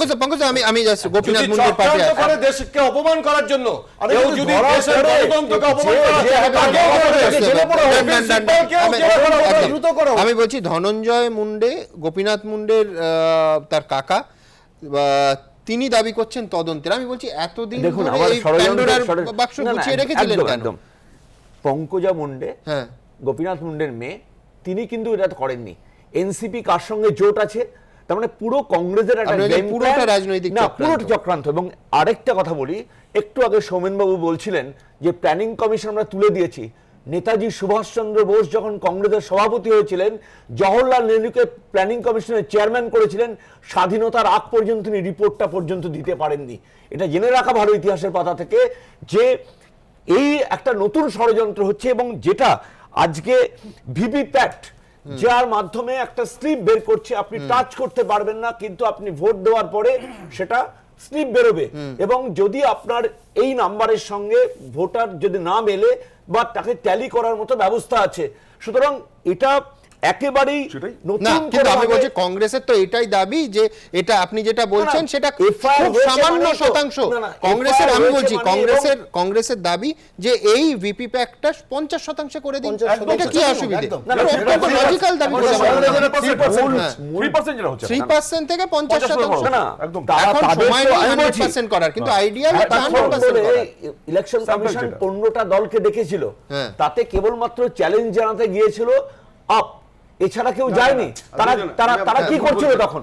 আমি গোপীনাথ মুন্ডের পার্টি করে দেশকে অপমান করার জন্য, আমি বলছি ধনঞ্জয় মুন্ডে, গোপীনাথ মুন্ডের তার কাকা, তিনি দাবি করছেন তদন্তের। আমি বলছি এতদিন বাক্স গুছিয়ে রেখেছিলেন কেন? পঙ্কজা মুন্ডে, গোপীনাথ মুন্ডের মেয়ে, তিনি কিন্তু এটা করেননি। এনসিপি কার সঙ্গে জোট আছে, তার মানে পুরো কংগ্রেসের পুরোটা রাজনৈতিক চক্রান্ত। এবং আরেকটা কথা বলি, একটু আগে সৌমেনবাবু বলছিলেন যে প্ল্যানিং কমিশন আমরা তুলে দিয়েছি। নেতাজি সুভাষচন্দ্র বোস যখন কংগ্রেসের সভাপতি হয়েছিলেন, জওহরলাল নেহরুকে প্ল্যানিং কমিশনের চেয়ারম্যান করেছিলেন, স্বাধীনতার আগ পর্যন্ত তিনি রিপোর্টটা পর্যন্ত দিতে পারেননি। এটা জেনে রাখা ভালো ইতিহাসের পাতা থেকে, যে এই একটা নতুন ষড়যন্ত্র হচ্ছে। এবং যেটা আজকে ভিভিপ্যাট, যার মাধ্যমে একটা স্লিপ বের করছে, আপনি টাচ করতে পারবেন না, কিন্তু আপনি ভোট দেওয়ার পরে সেটা স্লিপ বেরোবে। এবং যদি আপনার এই নাম্বারের সঙ্গে ভোটার যদি না মেলে, বা তাকে ট্যালি করার মতো ব্যবস্থা আছে, সুতরাং এটা একেবারেই নতুন। কিন্তু আমি বলছি কংগ্রেসের তো এটাই দাবি যে এটা আপনি যেটা বলছেন সেটা খুব সামান্য শতাংশ কংগ্রেসের। আমি বলছি কংগ্রেসের দাবি যে এই ভিপি প্যাকটা 50% করে দিন, এটা কি অসুবিধা? লজিক্যাল দাবি, 3% থেকে 50%। এখন সময় নেই 100% করার, কিন্তু আইডিয়াল 100% করার। ইলেকশন কমিশন 15টা দলকে দেখেছিল, তাতে কেবলমাত্র চ্যালেঞ্জ জানাতে গিয়েছিল আপ, এছাড়া কেউ যায়নি। তারা কি করছিল তখন?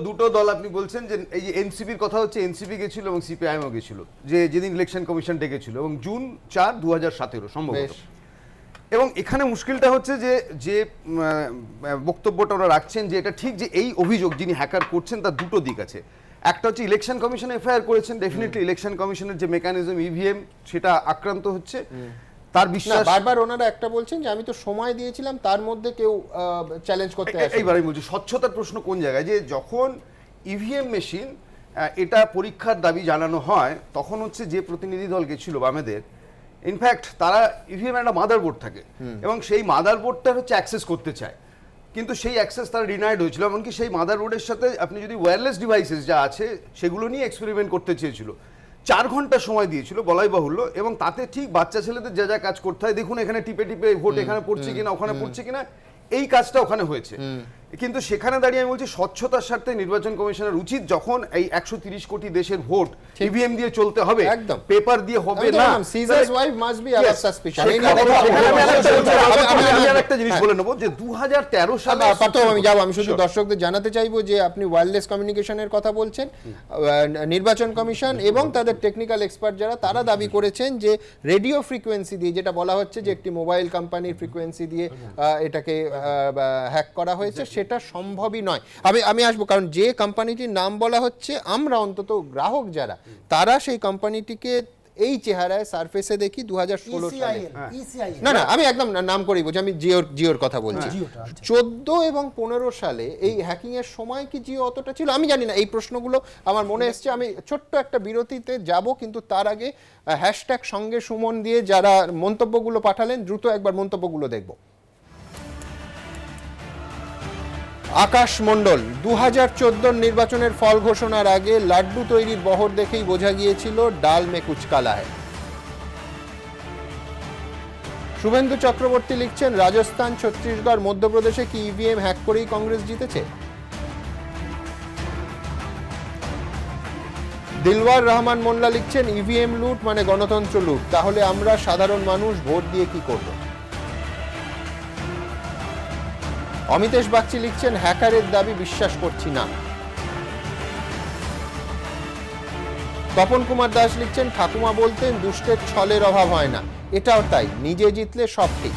দুটো দল আপনি বলছেন যে এই যে এনসিপির কথা হচ্ছে, এনসিপি গেছিল এবং সিপিআইএমও গেছিল, যে যেদিন ইলেকশন কমিশন ডেকেছিল, এবং জুন 4, 2017 সম্ভবত। এবং এখানে মুশকিলটা হচ্ছে যে বক্তব্যটা ওরা রাখছেন যে এটা ঠিক যে এই অভিযোগ যিনি হ্যাকার করছেন তার দুটো দিক আছে। একটা হচ্ছে ইলেকশন কমিশন এফআইআর করেছেন, ডেফিনেটলি ইলেকশন কমিশনের যে মেকানিজম ইভিএম সেটা আক্রান্ত হচ্ছে, তার বিশ্বাস। বারবার ওনারা একটা বলছেন যে আমি তো সময় দিয়েছিলাম, তার মধ্যে কেউ চ্যালেঞ্জ করতে আসে। এইবারই বলছি স্বচ্ছতার প্রশ্ন কোন জায়গায়, যে যখন ইভিএম মেশিন এটা পরীক্ষার দাবি জানানো হয়, তখন হচ্ছে যে প্রতিনিধি দল গেছিল বামেদের, ইনফ্যাক্ট তারা ইভিএম একটা মাদারবোর্ড থাকে এবং সেই মাদারবোর্ডটা হচ্ছে অ্যাক্সেস করতে চায়, কিন্তু সেই অ্যাক্সেস তারা ডিনাইড হয়েছিল। এমনকি সেই মাদারবোর্ডের সাথে আপনি যদি ওয়্যারলেস ডিভাইসেস যা আছে সেগুলো নিয়ে এক্সপেরিমেন্ট করতে চেয়েছিল। 4 ঘন্টা সময় দিয়েছিল বলাই বাহুল্য, এবং তাতে ঠিক বাচ্চা ছেলেদের যা যা কাজ করতে হয়, দেখুন এখানে টিপে টিপে ভোট এখানে পড়ছে কিনা, ওখানে পড়ছে কিনা, এই কাজটা ওখানে হয়েছে। কিন্তু সেখানে দাঁড়িয়ে আমি বলছি স্বচ্ছতার স্বার্থে নির্বাচন কমিশনের উচিত, যখন এই 130 কোটি দেশের ভোট ইভিএম দিয়ে চলতে হবে, একদম পেপার দিয়ে হবে না, Caesar's wife must be above suspicion. আমি একটা জিনিস বলে নেব যে 2013 সালে আমি শুধু দর্শকদের জানাতে চাইবো যে আপনি ওয়্যারলেস কমিউনিকেশনের কথা বলছেন। নির্বাচন কমিশন এবং তাদের টেকনিক্যাল এক্সপার্ট যারা, তারা দাবি করেছেন যে রেডিও ফ্রিকোয়েন্সি দিয়ে, যেটা বলা হচ্ছে যে একটি মোবাইল কোম্পানির ফ্রিকোয়েন্সি দিয়ে এটাকে হ্যাক করা হয়েছে, সেটা সম্ভবই নয়। আমি আসবো, কারণ যে কোম্পানিটির নাম বলা হচ্ছে, আমরা অন্তত গ্রাহক যারা, তারা সেই কোম্পানিটিকে এই চেহারায় সারফেসে দেখি 2016 সালে। না আমি একদম নাম করেই বলছি, আমি জিওর কথা বলছি। 14 এবং 15 সালে এই হ্যাকিং এর সময় কি জিও অতটা ছিল আমি জানি না। এই প্রশ্নগুলো আমার মনে এসছে। আমি ছোট্ট একটা বিরতিতে যাব, কিন্তু তার আগে হ্যাশট্যাগ সঙ্গে সুমন দিয়ে যারা মন্তব্যগুলো পাঠালেন, দ্রুত একবার মন্তব্যগুলো দেখব। আকাশ মণ্ডল, 2014 নির্বাচনের ফল ঘোষণার আগে লাড্ডু তৈরির বহর দেখেই বোঝা গিয়েছিল ডাল মে কুছ কালা হ্যায়। শুভেন্দু চক্রবর্তী লিখছেন, রাজস্থান, ছত্তিশগড়, মধ্যপ্রদেশে কি ইভিএম হ্যাক করেই কংগ্রেস জিতেছে? দিলওয়ার রহমান মোল্লা লিখছেন, ইভিএম লুট মানে গণতন্ত্র লুট, তাহলে আমরা সাধারণ মানুষ ভোট দিয়ে কি করব? অমিতেশ বাগচি লিখছেন, হ্যাকারের দাবি বিশ্বাস করছি না। তপন কুমার দাস লিখছেন, ঠাকুমা বলতেন দুষ্টের ছলের অভাব হয় না, এটাও তাই, নিজে জিতলে সব ঠিক।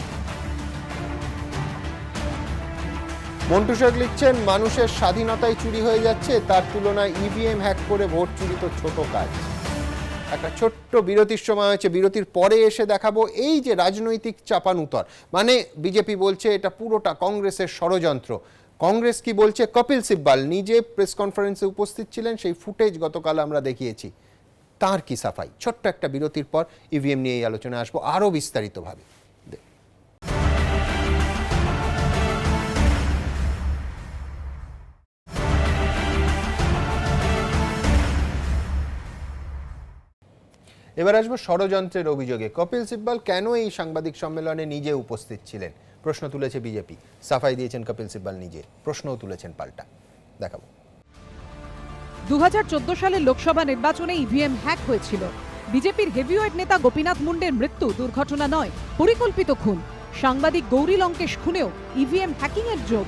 মন্টু শেখ লিখছেন, মানুষের স্বাধীনতায় চুরি হয়ে যাচ্ছে, তার তুলনায় ইভিএম হ্যাক করে ভোট চুরি তো ছোট কাজ। একটা ছোট্ট বিরতির সময় হয়েছে, বিরতির পরে এসে দেখাবো এই যে রাজনৈতিক চাপানুতর, মানে বিজেপি বলছে এটা পুরোটা কংগ্রেসের ষড়যন্ত্র। কংগ্রেস কি বলছে? কপিল সিব্বাল নিজে প্রেস কনফারেন্সে উপস্থিত ছিলেন, সেই ফুটেজ গতকাল আমরা দেখিয়েছি। তার কি সাফাই? ছোট্ট একটা বিরতির পর ইভিএম নিয়ে এই আলোচনায় আসবো আরো বিস্তারিতভাবে। এবার আসবো ষড়যন্ত্রের অভিযোগে। কপিল সিব্বাল কেন এই সাংবাদিক সম্মেলনে নিজে উপস্থিত ছিলেন, প্রশ্ন তুলেছে বিজেপি। সাফাই দিয়েছেন কপিল সিব্বাল নিজে, প্রশ্নও তুলেছেন পাল্টা। দেখাবো। 2014 সালের লোকসভা নির্বাচনে ইভিএম হ্যাক হয়েছিল। বিজেপির হেভিওয়েট নেতা গোপীনাথ মুন্ডের মৃত্যু দুর্ঘটনা নয়, পরিকল্পিত খুন। সাংবাদিক গৌরী লঙ্কেশ খুনেও ইভিএম হ্যাকিং এর যোগ।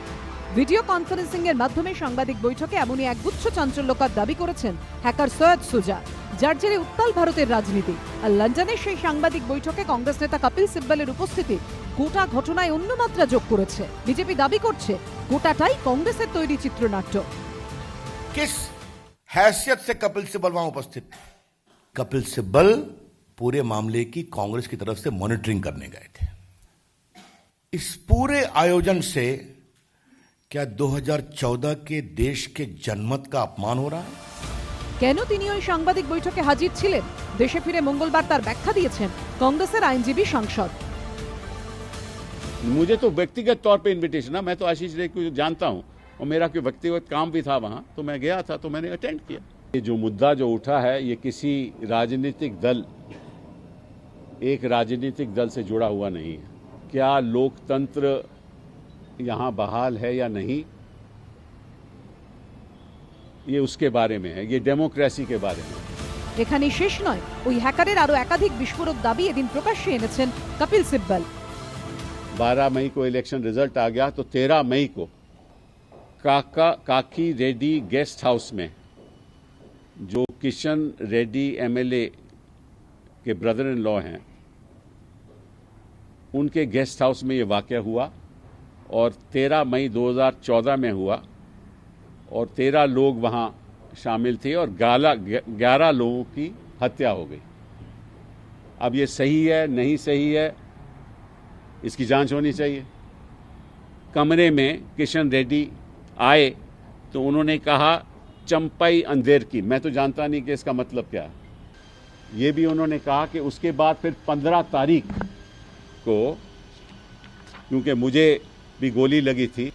ভিডিও কনফারেন্সিং এর মাধ্যমে সাংবাদিক বৈঠকে এমনই একগুচ্ছ চাঞ্চল্যকর দাবি করেছেন হ্যাকার সৈয়দ সুজা, যার জেরে উত্তাল ভারতের রাজনীতি। আর লন্ডনের সেই সাংবাদিক বৈঠকে কংগ্রেস নেতা কপিল সিব্বালের উপস্থিতি গোটা ঘটনায় অন্য মাত্রা যোগ করেছে। বিজেপি দাবি করছে গোটাটাই কংগ্রেসের তৈরি চিত্রনাট্য। किस हैसियत से कपिल सिब्बल वहां उपस्थित थे? कपिल सिब्बल पूरे मामले की कांग्रेस की तरफ से मॉनिटरिंग करने गए थे। इस पूरे आयोजन से क्या 2014 के देश के जनमत का अपमान हो रहा है? কেন তিনি ওই সাংবাদিক বৈঠকে হাজির ছিলেন? দেশে ফিরে মঙ্গলবার তার ব্যাখ্যা দিয়েছেন কংগ্রেসের আইনজীবী সাংসদ। मुझे तो व्यक्तिगत तौर पे इनविटेशन है, मैं तो आशीष रेख को जानता हूं और मेरा कोई व्यक्तिगत काम भी था वहां, तो मैं गया था, तो मैंने अटेंड किया। ये जो मुद्दा जो उठा है, ये किसी राजनीतिक दल, एक राजनीतिक दल से जुड़ा हुआ नहीं है। क्या लोकतंत्र यहाँ बहाल है या नहीं, ये उसके बारे में है, ये डेमोक्रेसी के बारे में। এখানেই শেষ নয়, ওই হ্যাকারের আরো একাধিক বিস্ফোরক দাবি এদিন প্রকাশ্যে এনেছেন কপিল সিব্বল। 12 मई को इलेक्शन रिजल्ट आ गया, तो 13 मई को काकी रेड्डी गेस्ट हाउस में, जो किशन रेड्डी एमएलए के ब्रदर इन लॉ हैं, उनके गेस्ट हाउस में ये वाकया हुआ और 13 मई 2014 में हुआ और 13 लोग वहां शामिल थे और 11 लोगों की हत्या हो गई। अब ये सही है नहीं सही है, इसकी जांच होनी चाहिए। कमरे में किशन रेड्डी आए तो उन्होंने कहा चंपाई अंधेर की, मैं तो जानता नहीं कि इसका मतलब क्या है। ये भी उन्होंने कहा कि उसके बाद फिर 15 तारीख को, क्योंकि मुझे भी गोली लगी थी,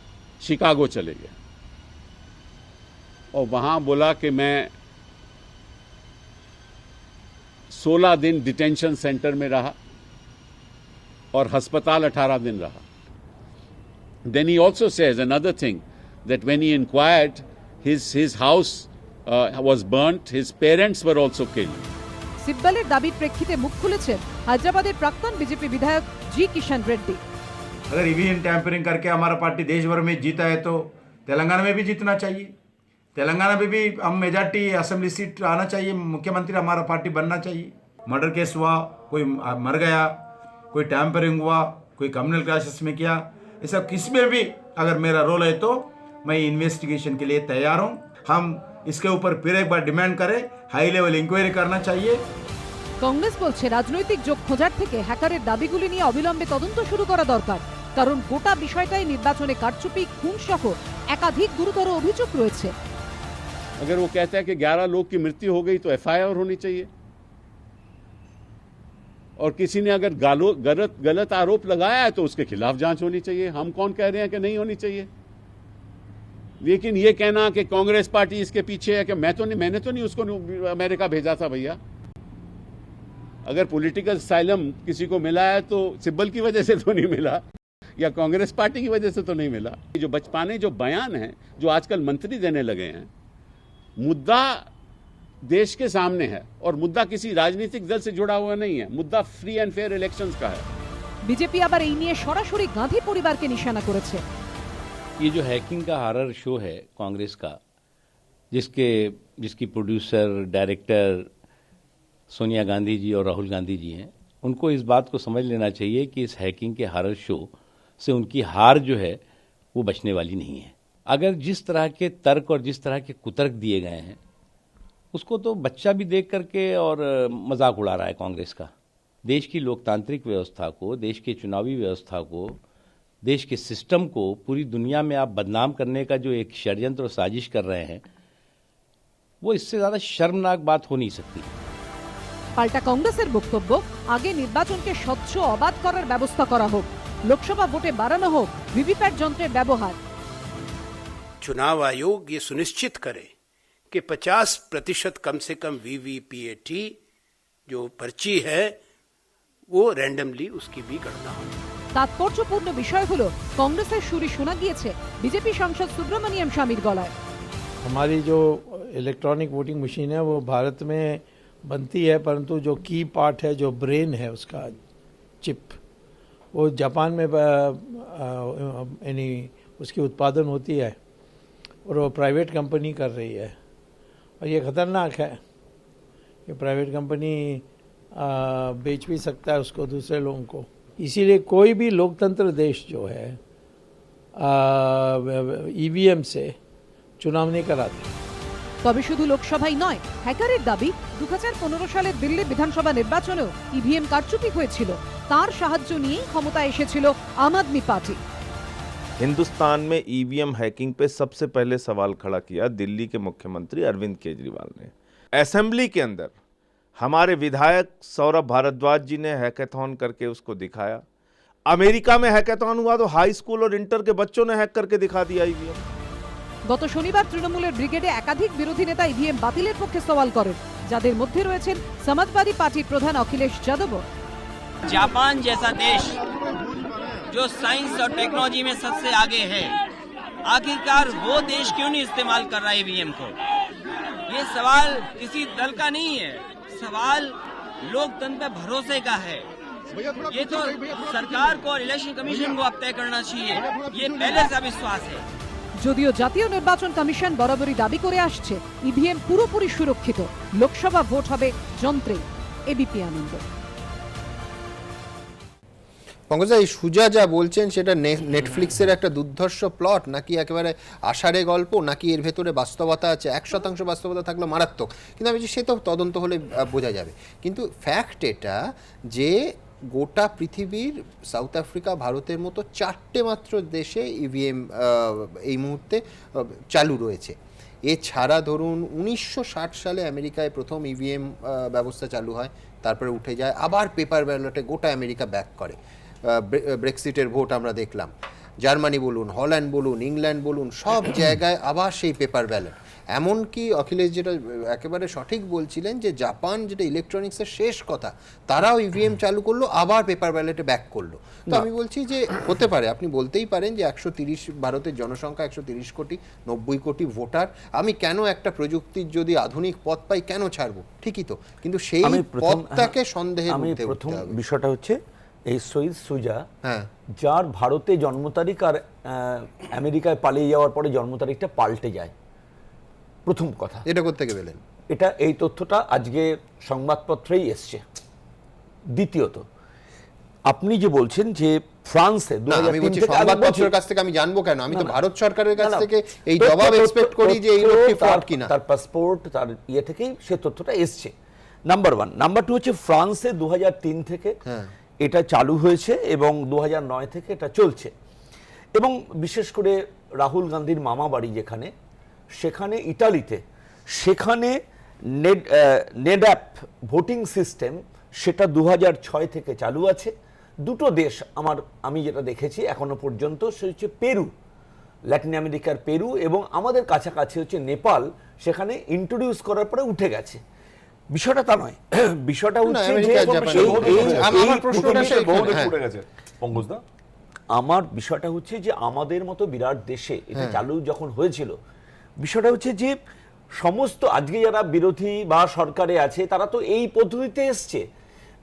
शिकागो चले गए और वहां बोला कि मैं 16 दिन डिटेंशन सेंटर में रहा और अस्पताल 18 दिन रहा। Then he also says another thing that when he inquired, his house was burnt, his parents were also killed. সিব্বলের দাবির প্রেক্ষিতে মুখ খুলেছেন হায়দ্রাবাদের প্রাক্তন বিজেপি বিধায়ক জি কিষাণ রেড্ডি। अगर ईवीएम टैंपरिंग करके हमारा पार्टी देश भर में जीता है तो तेलंगाना में भी जीतना चाहिए। तेलंगाना में भी हम मेजॉरिटी असेंबली सीट आना चाहिए, मुख्यमंत्री हमारा पार्टी बनना चाहिए। मर्डर केस हुआ, कोई मर गया, कोई टैंपरिंग हुआ, कोई कम्युनल क्राइसिस में किया, ये सब किस में भी अगर मेरा रोल है तो मैं इन्वेस्टिगेशन के लिए तैयार हूँ। हम इसके ऊपर फिर एक बार डिमांड करें, हाई लेवल इंक्वायरी करना चाहिए। কংগ্রেস বলছে রাজনৈতিক যোগ খোঁজার থেকে হ্যাকারের দাবিগুলি নিয়ে অবিলম্বে তদন্ত শুরু করা দরকার, কারণ গোটা বিষয়টাই নির্বাচনে কারচুপি, খুন সহ একাধিক গুরুতর অভিযোগ রয়েছে। अगर वो कहता है कि 11 लोग की मृत्यु हो गई तो FIR होनी चाहिए, और किसी ने अगर गलत आरोप लगाया है तो उसके खिलाफ जांच होनी चाहिए। हम कौन कह रहे हैं कि नहीं होनी चाहिए? लेकिन ये कहना कि कांग्रेस पार्टी इसके पीछे है कि मैंने तो नहीं उसको अमेरिका भेजा था भैया। अगर पॉलिटिकल साइलम किसी को मिला है तो सिब्बल की वजह से तो नहीं मिला, या कांग्रेस पार्टी की वजह से तो नहीं मिला। जो बचपने जो बयान हैं जो आजकल मंत्री देने लगे हैं, मुद्दा देश के सामने है और मुद्दा किसी राजनीतिक दल से जुड़ा हुआ नहीं है, मुद्दा फ्री एंड फेयर इलेक्शंस का है। বিজেপি আবার এই নিয়ে সরাসরি গাঁধী পরিবারকে নিশানা করেছে। ये जो हैकिंग का हॉरर शो है कांग्रेस का, जिसकी प्रोड्यूसर डायरेक्टर सोनिया गांधी जी और राहुल गांधी जी हैं, उनको इस बात को समझ लेना चाहिए कि इस हैकिंग के हॉरर शो से उनकी हार जो है वो बचने वाली नहीं है। अगर जिस तरह के तर्क और जिस तरह के कुतर्क दिए गए हैं उसको तो बच्चा भी देख करके और मजाक उड़ा रहा है कांग्रेस का। देश की लोकतांत्रिक व्यवस्था को, देश की चुनावी व्यवस्था को, देश के सिस्टम को पूरी दुनिया में आप बदनाम करने का जो एक षड्यंत्र और साजिश कर रहे हैं, वो इससे ज़्यादा शर्मनाक बात हो नहीं सकती। পাল্টা কংগ্রেসের বক্তব্য, আগে নির্বাচনকে স্বচ্ছ অবাধ করার ব্যবস্থা করা হোক, লোকসভা ভোটে বাড়ানো হোক ভিভিপ্যাট যন্ত্রের ব্যবহার। चुनाव आयोग ये सुनिश्चित करे कि 50% कम से कम VVPAT जो पर्ची है वो रैंडमली उसकी भी गणना हो। তাৎপর্যপূর্ণ বিষয় হলো কংগ্রেসের সুরে শোনা গিয়েছে বিজেপি সাংসদ সুব্রমণিয়ম স্বামীর গলায়। हमारी जो इलेक्ट्रॉनिक वोटिंग मशीन है वो भारत में बनती है, परंतु जो की पार्ट है, जो ब्रेन है उसका चिप, वो जापान में यानी उसकी उत्पादन होती है और वो प्राइवेट कंपनी कर रही है। और ये ख़तरनाक है कि प्राइवेट कंपनी बेच भी सकता है उसको दूसरे लोगों को। इसीलिए कोई भी लोकतंत्र देश जो है EVM से चुनाव नहीं कराते। তবে শুধু লোকসভাই নয়, হ্যাকারের দাবি 2015 সালে দিল্লি বিধানসভা নির্বাচনেও ইভিএম কারচুপি হয়েছিল, তার সাহায্য নিয়েই ক্ষমতায় এসেছিল আম আদমি পার্টি। हिंदुस्तान में ईवीएम हैकिंग पे सबसे पहले सवाल खड़ा किया दिल्ली के मुख्यमंत्री अरविंद केजरीवाल ने। असेंबली के अंदर हमारे विधायक सौरभ भारद्वाज जी ने हैकेथॉन करके उसको दिखाया। अमेरिका में हैकेथॉन हुआ तो हाई स्कूल और इंटर के बच्चों ने हैक करके दिखा दिया ईवीएम। গত শনিবার তৃণমূলের ব্রিগেডে একাধিক বিরোধী নেতা ইভিএম বাতিলের পক্ষে সওয়াল করেন, যাদের মধ্যে রয়েছেন সমাজবাদী পার্টির প্রধান অখিলেশ যাদব। जापान जैसा देश जो साइंस और टेक्नोलॉजी में सबसे आगे है, आखिरकार वो देश क्यों नहीं इस्तेमाल कर रहा ईवीएम को? ये सवाल किसी दल का नहीं है, सवाल लोकतंत्र पे भरोसे का है। ये तो सरकार को और इलेक्शन कमीशन को अब तय करना चाहिए, ये पहले से विश्वास है। যদিও জাতীয় নির্বাচন কমিশন বরাবরই দাবি করে আসছে ইভিএম পুরোপুরি সুরক্ষিত, লোকসভা ভোট হবে যন্ত্রে। এবিপি আনন্দ। পঙ্কজা, এই সুজা যা বলছেন সেটা নেটফ্লিক্সের একটা দুর্ধর্ষ প্লট, নাকি একেবারে আষাঢ়ে গল্প, নাকি এর ভেতরে বাস্তবতা আছে? 100% বাস্তবতা থাকলে মারাত্মক, কিন্তু আমি সে তো তদন্ত হলে বোঝা যাবে। কিন্তু ফ্যাক্ট এটা যে গোটা পৃথিবীর সাউথ আফ্রিকা, ভারতের মতো 4টে মাত্র দেশে ইভিএম এই মুহূর্তে চালু রয়েছে। এছাড়া ধরুন 1960 সালে আমেরিকায় প্রথম ইভিএম ব্যবস্থা চালু হয়, তারপরে উঠে যায়, আবার পেপার ব্যালটে গোটা আমেরিকা ব্যাক করে। ব্রেক্সিটের ভোট আমরা দেখলাম, জার্মানি বলুন, হল্যান্ড বলুন, ইংল্যান্ড বলুন, সব জায়গায় আবার সেই পেপার ব্যালট। এমনকি অখিলেশ যেটা একেবারে সঠিক বলছিলেন যে জাপান যেটা ইলেকট্রনিক্সের শেষ কথা, তারাও ইভিএম চালু করলো, আবার পেপার ব্যালটে ব্যাক করলো। তো আমি বলছি যে হতে পারে, আপনি বলতেই পারেন যে 130 ভারতের জনসংখ্যা 130 কোটি, 90 কোটি ভোটার, আমি কেন একটা প্রযুক্তির যদি আধুনিক পথ পাই কেন ছাড়বো? ঠিকই তো, কিন্তু সেই পথটাকে সন্দেহের মধ্যে প্রথম বিষয়টা হচ্ছে এই সৈয়দ সুজা, যার ভারতে জন্ম তারিখ আর আমেরিকায় পালিয়ে যাওয়ার পরে জন্ম তারিখটা পাল্টে যায়, প্রথম কথা। এটা কোত্থেকে পেলেন? এটা এই তথ্যটা আজকে সংবাদপত্রেই এসছে। দ্বিতীয়ত, আপনি যে বলছেন যে ফ্রান্সে সংবাদপত্রের কাছ থেকে আমি জানবো কেন? আমি তো ভারত সরকারের কাছ থেকে এই জবাব এক্সপেক্ট করি যে এই লোকটি ফ্রড কিনা। তার পাসপোর্ট, তার ইয়ে থেকেই সে তথ্যটা এসছে, নাম্বার 1। নাম্বার 2 হচ্ছে ফ্রান্সে 2003 থেকে এটা চালু হয়েছে এবং 2009 থেকে এটা চলছে। এবং বিশেষ করে রাহুল গান্ধীর মামা বাড়ি যেখানে, সেখানে ইটালিতে, সেখানে নেডঅ্যাপ ভোটিং সিস্টেম সেটা 2006 থেকে চালু আছে। দুটো দেশ আমি যেটা দেখেছি এখনো পর্যন্ত, সে হচ্ছে পেরু, ল্যাটিন আমেরিকার পেরু, এবং আমাদের কাছাকাছি হচ্ছে নেপাল, সেখানে ইন্ট্রোডিউস করার পরে উঠে গেছে। বিষয়টা তা নয়, বিষয়টা হচ্ছে আমার বিষয়টা হচ্ছে যে আমাদের মতো বিরাট দেশে এটা চালু যখন হয়েছিল, বিষয়টা হচ্ছে যে সমস্ত আজকে যারা বিরোধী বা সরকারে আছে তারা তো এই পদ্ধতিতে এসছে,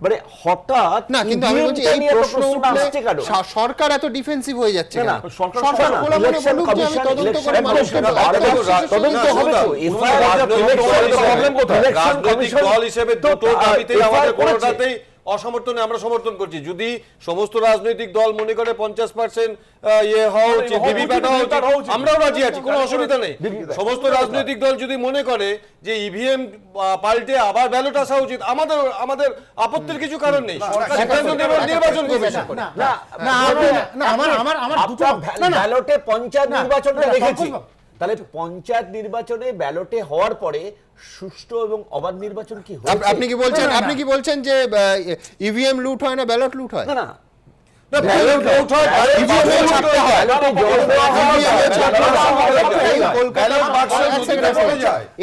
মানে হঠাৎ না। কিন্তু আমি বলছি এই প্রশ্ন উঠলে সরকার এত ডিফেন্সিভ হয়ে যাচ্ছে কেন? সরকার খোলা মনে বলুক যে আমি তদন্ত করে মানুষকে তদন্ত হবে তো। রাজনৈতিক দল হিসেবে দুটো দাবিতেই আমাদের কোনোটাতেই অসমর্থনে আমরা সমর্থন করছি। যদি সমস্ত রাজনৈতিক দল মনে করে 50% ইয়ে হওয়া উচিত, ভিভিপ্যাট হওয়া উচিত, আমরাও রাজি আছি, কোনো অসুবিধা নেই। সমস্ত রাজনৈতিক দল যদি মনে করে যে ইভিএম পাল্টে আবার ব্যালট আসা উচিত, আমাদের আপত্তির কিছু কারণ নেই। সরকার সিদ্ধান্ত নেবে, নির্বাচন কমিশন। আমার দুটো ব্যালটে পঞ্চায়েত নির্বাচনটা দেখেছি, তাহলে পঞ্চায়েত নির্বাচনে ব্যালটে হওয়ার পরে সুষ্ঠু এবং অবাধ নির্বাচন কি হয়? আপনি কি বলছেন যে ইভিএম লুট হয় না, ব্যালট লুট হয়? না,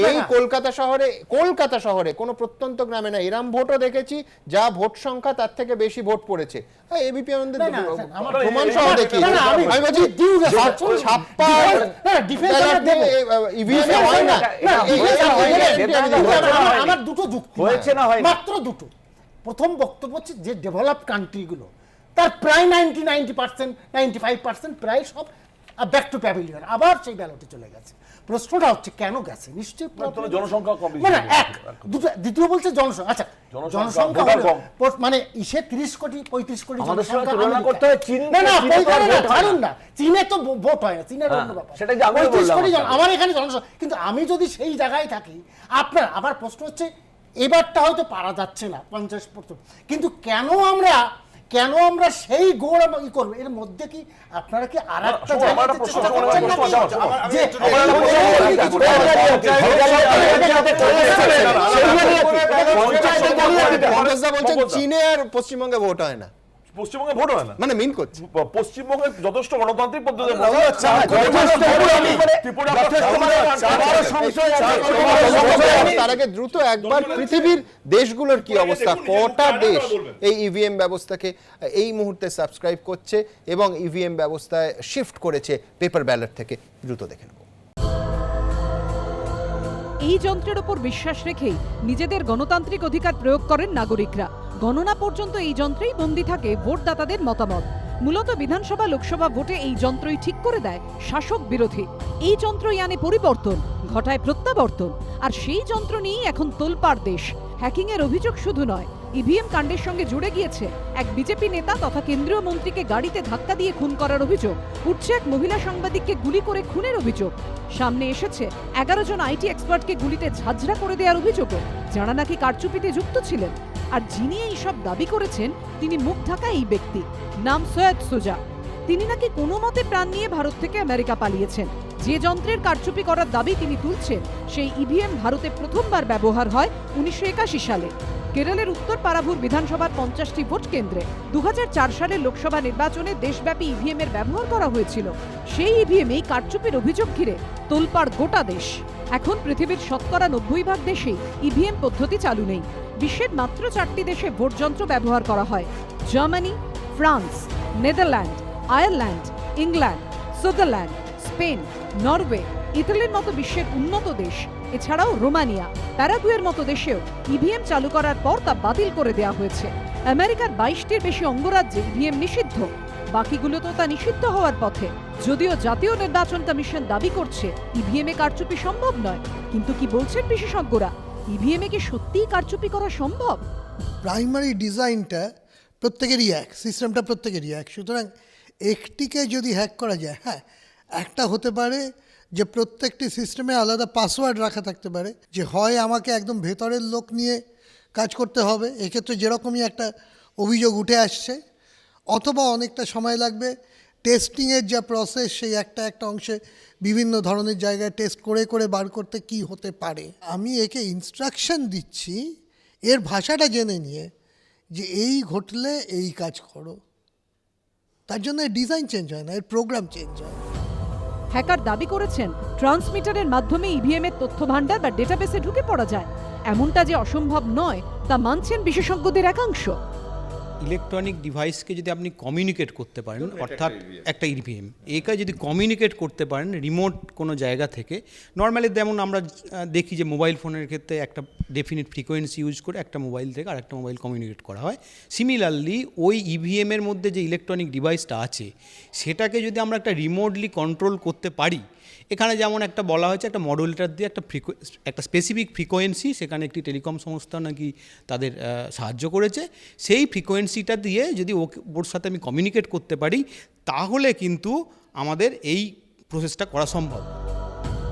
এই কলকাতা শহরে কোন প্রত্যন্ত গ্রামে না, এরম ভোটও দেখেছি যা ভোট সংখ্যা তার থেকে বেশি ভোট পড়েছে। এবিপি আনন্দের প্রমাণ সহ দেখি। আমি বলছি আমার দুটো যুক্তি হয়েছে না, হয় মাত্র দুটো। প্রথম বক্তব্য হচ্ছে যে ডেভেলপড কান্ট্রিগুলো তার প্রায় 95% প্রায় সব ব্যাক টু প্যাভিলিয়ন, আবার সেই ব্যালটে চলে গেছে। প্রশ্নটা হচ্ছে কেন গেছে? নিশ্চয়ই জনসংখ্যা কম, মানে এক। দ্বিতীয় বলছে জনসংখ্যা। আচ্ছা, জনসংখ্যা মানে 30 কোটি 35 কোটি জনসংখ্যা করতে হয়। চীন না, চীনে তো ভোট হয় না, চীনের অন্য ব্যাপার। 35 কোটি আমার এখানে জনসংখ্যা। কিন্তু আমি যদি সেই জায়গায় থাকি, আপনার আবার প্রশ্ন হচ্ছে এবারটা হয়তো পারা যাচ্ছে না 50%, কিন্তু কেন আমরা সেই গোড় ই করবো? এর মধ্যে কি আপনারা কি আর একটা চীনে আর পশ্চিমবঙ্গে ভোট হয় না? পশ্চিমবঙ্গে ভোট হয় না মানে মিন করছে পশ্চিমবঙ্গে যথেষ্ট গণতান্ত্রিক পদ্ধতি। তার আগে দ্রুত একবার পৃথিবীর দেশগুলোর কি অবস্থা, কটা দেশ এই ইভিএম ব্যবস্থাকে এই মুহূর্তে সাবস্ক্রাইব করছে এবং ইভিএম ব্যবস্থায় শিফট করেছে পেপার ব্যালট থেকে, দ্রুত দেখে নেব। এই যন্ত্রের উপর বিশ্বাস রেখেই নিজেদের গণতান্ত্রিক অধিকার প্রয়োগ করেন নাগরিকরা। গণনা পর্যন্ত এই যন্ত্রেই বন্দী থাকে ভোটদাতাদের মতামত। মূলত বিধানসভা লোকসভা ভোটে এই যন্ত্রই ঠিক করে দেয় শাসক বিরোধী। এই যন্ত্রই আনে পরিবর্তন, ঘটায় প্রত্যাবর্তন। আর সেই যন্ত্র নিয়েই এখন তোলপাড় দেশ। হ্যাকিং এর অভিযোগ শুধু নয়, ইভিএম কাণ্ডের সঙ্গে জুড়ে গিয়েছে এক বিজেপি নেতা তথা কেন্দ্রীয় মন্ত্রীকে গাড়িতে ধাক্কা দিয়ে খুন করার অভিযোগ। উঠছে এক মহিলা সাংবাদিককে গুলি করে খুনের অভিযোগ। সামনে এসেছে 11 জন আইটি এক্সপার্টকে গুলিতে ঝাঁঝরা করে দেওয়ার অভিযোগও, যারা নাকি কারচুপিতে যুক্ত ছিলেন। আর যিনি এই সব দাবি করেছেন তিনি মুখ ঢাকা এই ব্যক্তি, নাম সৈয়দ সুজা। তিনি নাকি কোনো মতে প্রাণ নিয়ে ভারত থেকে আমেরিকা পালিয়েছেন। যে যন্ত্রের কারচুপি করার দাবি তিনি তুলছেন, সেই ইভিএম ভারতে প্রথমবার ব্যবহার হয় 1981 সালে। কেরলের উত্তর পারাভুর বিধানসভার 50টি ভোট কেন্দ্রে 2004 সালের লোকসভা নির্বাচনে দেশব্যাপী ইভিএম এর ব্যবহার করা হয়েছিল। সেই ইভিএমেই কারচুপির অভিযোগ ঘিরে তোলপাড় গোটা দেশ। এখন পৃথিবীর শতকরা 90% দেশেই ইভিএম পদ্ধতি চালু নেই। বিশ্বের মাত্র 4টি দেশে ভোট যন্ত্র ব্যবহার করা হয়: Germany, France, Netherland, Ireland, England, Switzerland, Spain, Norway, ইতালির মতো বিশ্বের উন্নত দেশ, এছাড়াও রোমানিয়া, প্যারাগুয়ের মতো দেশেও ইভিএম চালু করার পর তা বাতিল করে দেওয়া হয়েছে। আমেরিকার 22টির বেশি অঙ্গরাজ্যে ইভিএম নিষিদ্ধ, বাকিগুলোতেও তা নিষিদ্ধ হওয়ার পথে। যদিও জাতীয় নির্বাচন কমিশন দাবি করছে ইভিএম এ কারচুপি সম্ভব নয়, কিন্তু কি বলছেন বিশেষজ্ঞরা? ইভিএম এ কি সত্যিই কারচুপি করা সম্ভব? প্রাইমারি ডিজাইনটা প্রত্যেকেরই এক, সিস্টেমটা প্রত্যেকেরই এক, সুতরাং একটিকে যদি হ্যাক করা যায়, হ্যাঁ, একটা হতে পারে যে প্রত্যেকটি সিস্টেমে আলাদা পাসওয়ার্ড রাখা থাকতে পারে, যে হয় আমাকে একদম ভেতরের লোক নিয়ে কাজ করতে হবে, এক্ষেত্রে যেরকমই একটা অভিযোগ উঠে আসছে, অথবা অনেকটা সময় লাগবে। টেস্টিংয়ের যা প্রসেস, সেই একটা অংশে বিভিন্ন ধরনের জায়গায় টেস্ট করে করে বার করতে কি হতে পারে। আমি একে ইনস্ট্রাকশন দিচ্ছি এর ভাষাটা জেনে নিয়ে, যে এই ঘটলে এই কাজ করো, তার জন্য ডিজাইন চেঞ্জ হয় না, এর প্রোগ্রাম চেঞ্জ হয়। হ্যাকার দাবি করেছেন ট্রান্সমিটারের মাধ্যমে ইভিএম এর তথ্য ভান্ডার বা ডেটাবেসে ঢুকে পড়া যায়। এমনটা যে অসম্ভব নয় তা মানছেন বিশেষজ্ঞদের একাংশ। ইলেকট্রনিক ডিভাইসকে যদি আপনি কমিউনিকেট করতে পারেন, অর্থাৎ একটা ইভিএম একে যদি কমিউনিকেট করতে পারেন রিমোট কোনো জায়গা থেকে, নর্মালি যেমন আমরা দেখি যে মোবাইল ফোনের ক্ষেত্রে একটা ডেফিনিট ফ্রিকোয়েন্সি ইউজ করে একটা মোবাইল থেকে আর একটা মোবাইল কমিউনিকেট করা হয়, সিমিলারলি ওই ইভিএমের মধ্যে যে ইলেকট্রনিক ডিভাইসটা আছে সেটাকে যদি আমরা একটা রিমোটলি কন্ট্রোল করতে পারি, এখানে যেমন একটা বলা হয়েছে একটা মডুলেটর দিয়ে একটা স্পেসিফিক ফ্রিকোয়েন্সি, সেখানে একটি টেলিকম সংস্থা নাকি তাদের সাহায্য করেছে, সেই ফ্রিকোয়েন্সিটা দিয়ে যদি ওর সাথে আমি কমিউনিকেট করতে পারি, তাহলে কিন্তু আমাদের এই প্রসেসটা করা সম্ভব।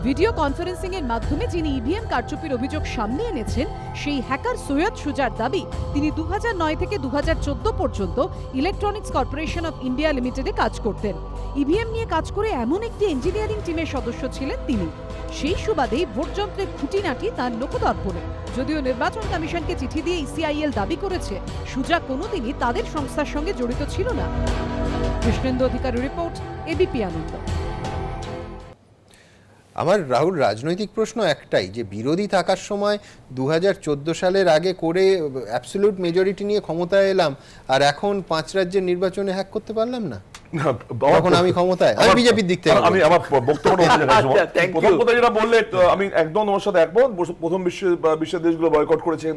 ভিডিও কনফারেন্সিং এর মাধ্যমে যিনি ইভিএম কারচুপির অভিযোগ সামনে এনেছেন, সেই হ্যাকার সৈয়দ সুজার দাবি তিনি 2009 থেকে 2014 পর্যন্ত ইলেকট্রনিক্স কর্পোরেশন অফ ইন্ডিয়া লিমিটেডে কাজ করতেন। ইভিএম নিয়ে কাজ করে এমন একটি ইঞ্জিনিয়ারিং টিমের সদস্য ছিলেন তিনি। সেই সুবাদেই ভোটযন্ত্রের খুঁটিনাটি তার লোকদর্পণে। যদিও নির্বাচন কমিশনকে চিঠি দিয়ে ইসিআইএল দাবি করেছে সুজা কোনোদিনই তাদের সংস্থার সঙ্গে জড়িত ছিল না। কৃষ্ণেন্দু অধিকারীর রিপোর্ট, এবিপি আনন্দ। আমার রাহুল, রাজনৈতিক প্রশ্ন একটাই, যে বিরোধী থাকার সময় 2014 সালের আগে করে অ্যাবসলিউট মেজরিটি নিয়ে ক্ষমতায় এলাম, আর এখন 5 রাজ্যের নির্বাচনে হ্যাক করতে পারলাম না। তখন আমি ক্ষমতায়, আমি বিজেপির দিক থেকে। আমি আমার বক্তব্যটা প্রথম কথা যেটা বললে, আমি একদম তোমার সাথে একমত। প্রথম বিশ্বের দেশগুলো বয়কট করেছে